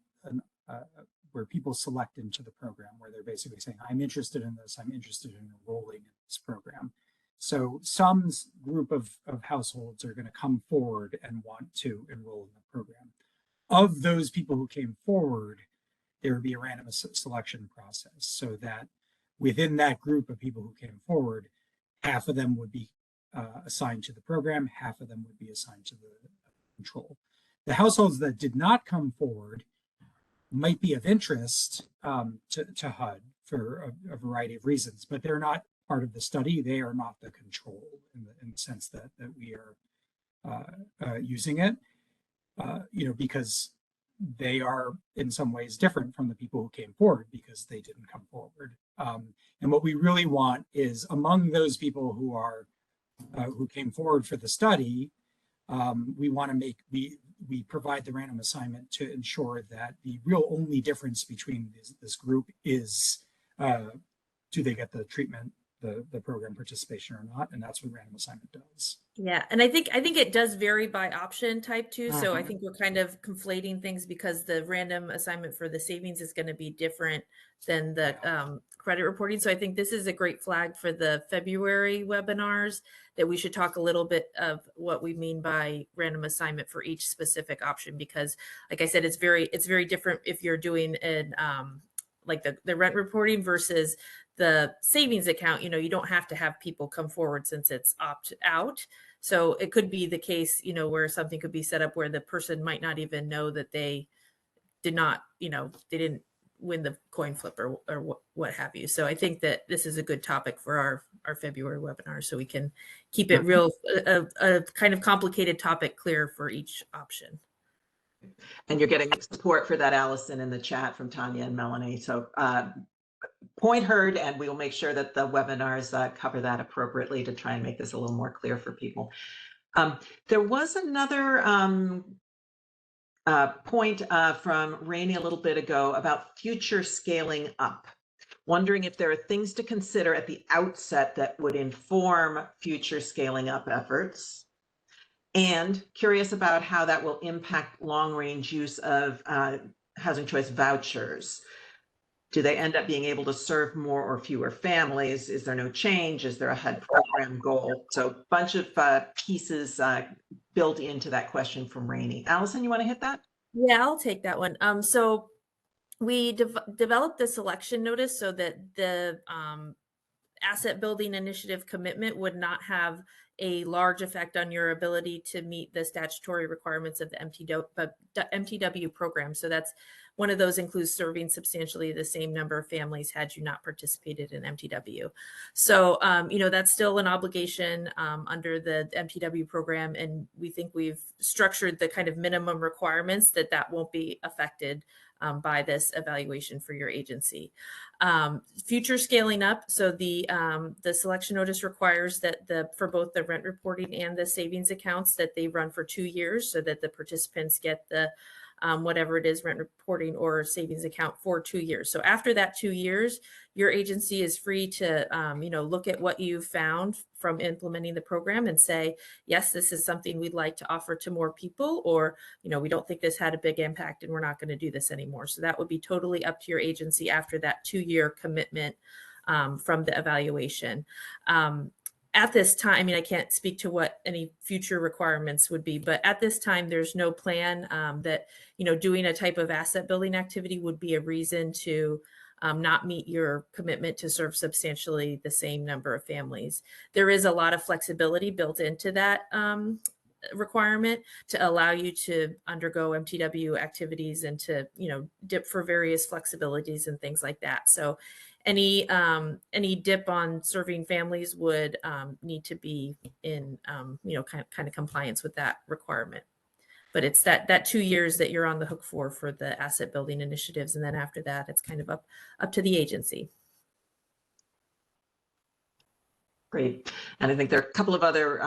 where people select into the program, where they're basically saying, "I'm interested in this. I'm interested in enrolling in this program." So some group of households are going to come forward and want to enroll in the program. Of those people who came forward, there would be a random selection process, so that within that group of people who came forward, half of them would be assigned to the program, half of them would be assigned to the control. The households that did not come forward might be of interest to HUD for a variety of reasons, but they're not part of the study. They are not the control in the sense that we are using it, because they are in some ways different from the people who came forward because they didn't come forward. And what we really want is, among those people who came forward for the study, we want to we provide the random assignment to ensure that the real only difference between this group is do they get the treatment, the program participation or not, and that's what random assignment does. Yeah, and I think it does vary by option type too. So I think we're kind of conflating things because the random assignment for the savings is going to be different than the credit reporting. So I think this is a great flag for the February webinars, that we should talk a little bit of what we mean by random assignment for each specific option, because like I said, it's very different if you're doing an like the rent reporting versus the savings account. You don't have to have people come forward since it's opt out. So it could be the case, where something could be set up where the person might not even know that they they didn't win the coin flip or what have you. So I think that this is a good topic for our February webinar, so we can keep it real, a kind of complicated topic clear for each option. And you're getting support for that, Allison, in the chat from Tanya and Melanie. So point heard, and we will make sure that the webinars cover that appropriately to try and make this a little more clear for people. There was another point from Rainey a little bit ago about future scaling up. wondering if there are things to consider at the outset that would inform future scaling up efforts, and curious about how that will impact long-range use of housing choice vouchers. Do they end up being able to serve more or fewer families? Is there no change? Is there a HUD program goal? So a bunch of pieces built into that question from Rainey. Allison, you want to hit that? Yeah, I'll take that one. So we developed the selection notice so that the asset building initiative commitment would not have a large effect on your ability to meet the statutory requirements of the MTW program. So that's one of those includes serving substantially the same number of families had you not participated in MTW. So, that's still an obligation under the MTW program. And we think we've structured the kind of minimum requirements that won't be affected by this evaluation for your agency. Future scaling up. So the selection notice requires that for both the rent reporting and the savings accounts that they run for 2 years so that the participants get the whatever it is, rent reporting or savings account for 2 years. So after that 2 years, your agency is free to, look at what you've found from implementing the program and say, yes, this is something we'd like to offer to more people, or, we don't think this had a big impact and we're not going to do this anymore. So that would be totally up to your agency after that 2-year commitment from the evaluation. At this time, I can't speak to what any future requirements would be, but at this time, there's no plan that, doing a type of asset building activity would be a reason to not meet your commitment to serve substantially the same number of families. There is a lot of flexibility built into that requirement to allow you to undergo MTW activities and to, dip for various flexibilities and things like that. So any dip on serving families would need to be in, kind of compliance with that requirement. But it's that 2 years that you're on the hook for the asset building initiatives. And then after that, it's kind of up to the agency. Great. And I think there are a couple of other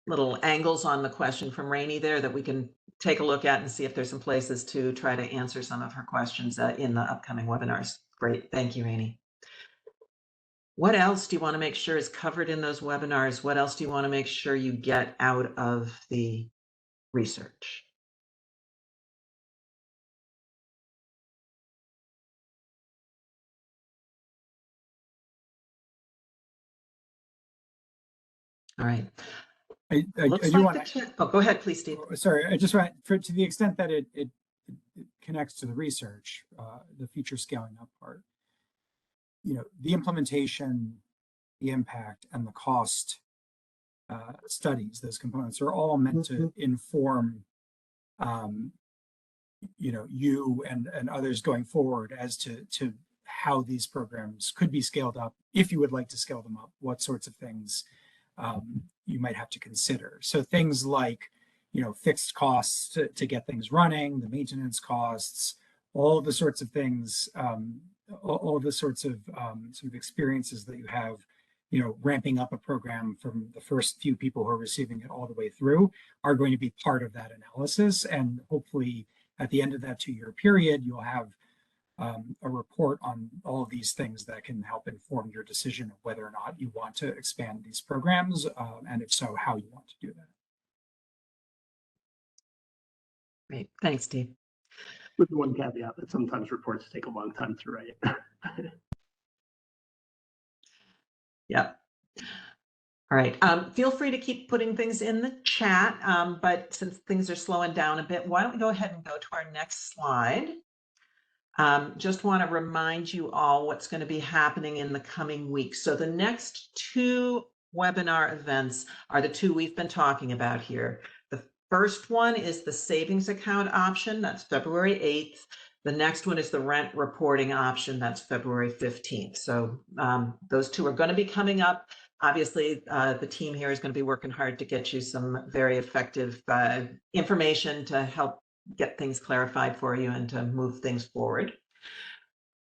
little angles on the question from Rainey there that we can take a look at and see if there's some places to try to answer some of her questions in the upcoming webinars. Great. Thank you, Rainey. What else do you want to make sure is covered in those webinars? What else do you want to make sure you get out of the research? All right. I do want to. Oh, go ahead, please, Steve. Sorry, I just want to the extent that it connects to the research, the future scaling up part. The implementation, the impact, and the cost studies, those components are all meant to inform, you and others going forward as to how these programs could be scaled up. If you would like to scale them up, what sorts of things you might have to consider. So things like, fixed costs to get things running, the maintenance costs, all the sorts of things, all the sorts of sort of experiences that you have, ramping up a program from the first few people who are receiving it all the way through are going to be part of that analysis. And hopefully at the end of that 2-year period, you'll have a report on all of these things that can help inform your decision of whether or not you want to expand these programs, and if so, how you want to do that. Great, thanks, Steve. With one caveat that sometimes reports take a long time to write. Yeah. All right, feel free to keep putting things in the chat, but since things are slowing down a bit, why don't we go ahead and go to our next slide. Just want to remind you all what's going to be happening in the coming weeks. So the next 2 webinar events are the 2 we've been talking about here. The first one is the savings account option. That's February 8th. The next one is the rent reporting option. That's February 15th. So those 2 are going to be coming up. Obviously, the team here is going to be working hard to get you some very effective information to help get things clarified for you and to move things forward.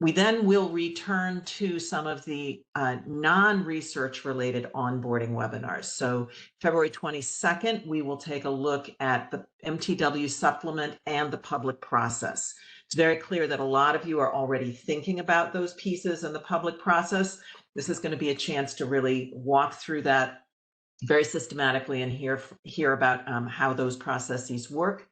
We then will return to some of the non-research related onboarding webinars. So February 22nd, we will take a look at the MTW supplement and the public process. It's very clear that a lot of you are already thinking about those pieces in the public process. This is going to be a chance to really walk through that very systematically and hear about how those processes work.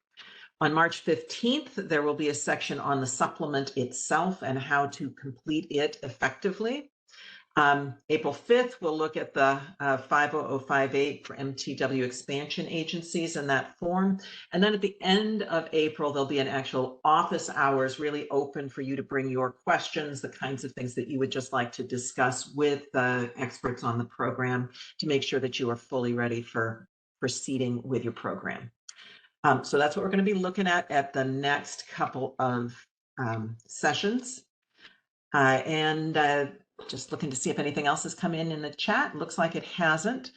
On March 15th, there will be a section on the supplement itself and how to complete it effectively. April 5th, we'll look at the 50058 for MTW expansion agencies and that form. And then at the end of April, there'll be an actual office hours really open for you to bring your questions, the kinds of things that you would just like to discuss with the experts on the program to make sure that you are fully ready for proceeding with your program. So that's what we're going to be looking at the next couple of sessions. Just looking to see if anything else has come in the chat. Looks like it hasn't.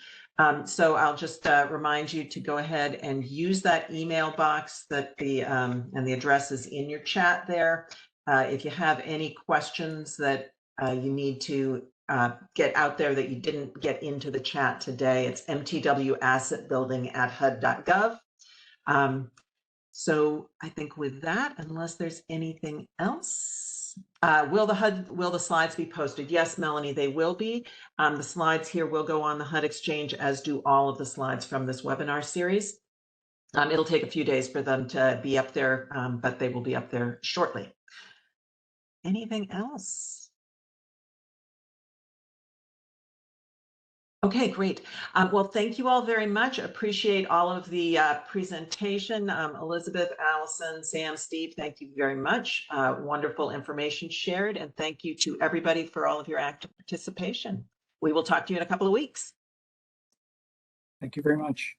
So I'll just remind you to go ahead and use that email box that and the address is in your chat there. If you have any questions that you need to get out there that you didn't get into the chat today, it's mtwassetbuilding@hud.gov. So I think with that, unless there's anything else, will the slides be posted? Yes, Melanie, they will be. The slides here will go on the HUD Exchange, as do all of the slides from this webinar series. It'll take a few days for them to be up there, but they will be up there shortly. Anything else? Okay, great. Well, thank you all very much. Appreciate all of the presentation. Elizabeth, Allison, Sam, Steve, thank you very much. Wonderful information shared. And thank you to everybody for all of your active participation. We will talk to you in a couple of weeks. Thank you very much.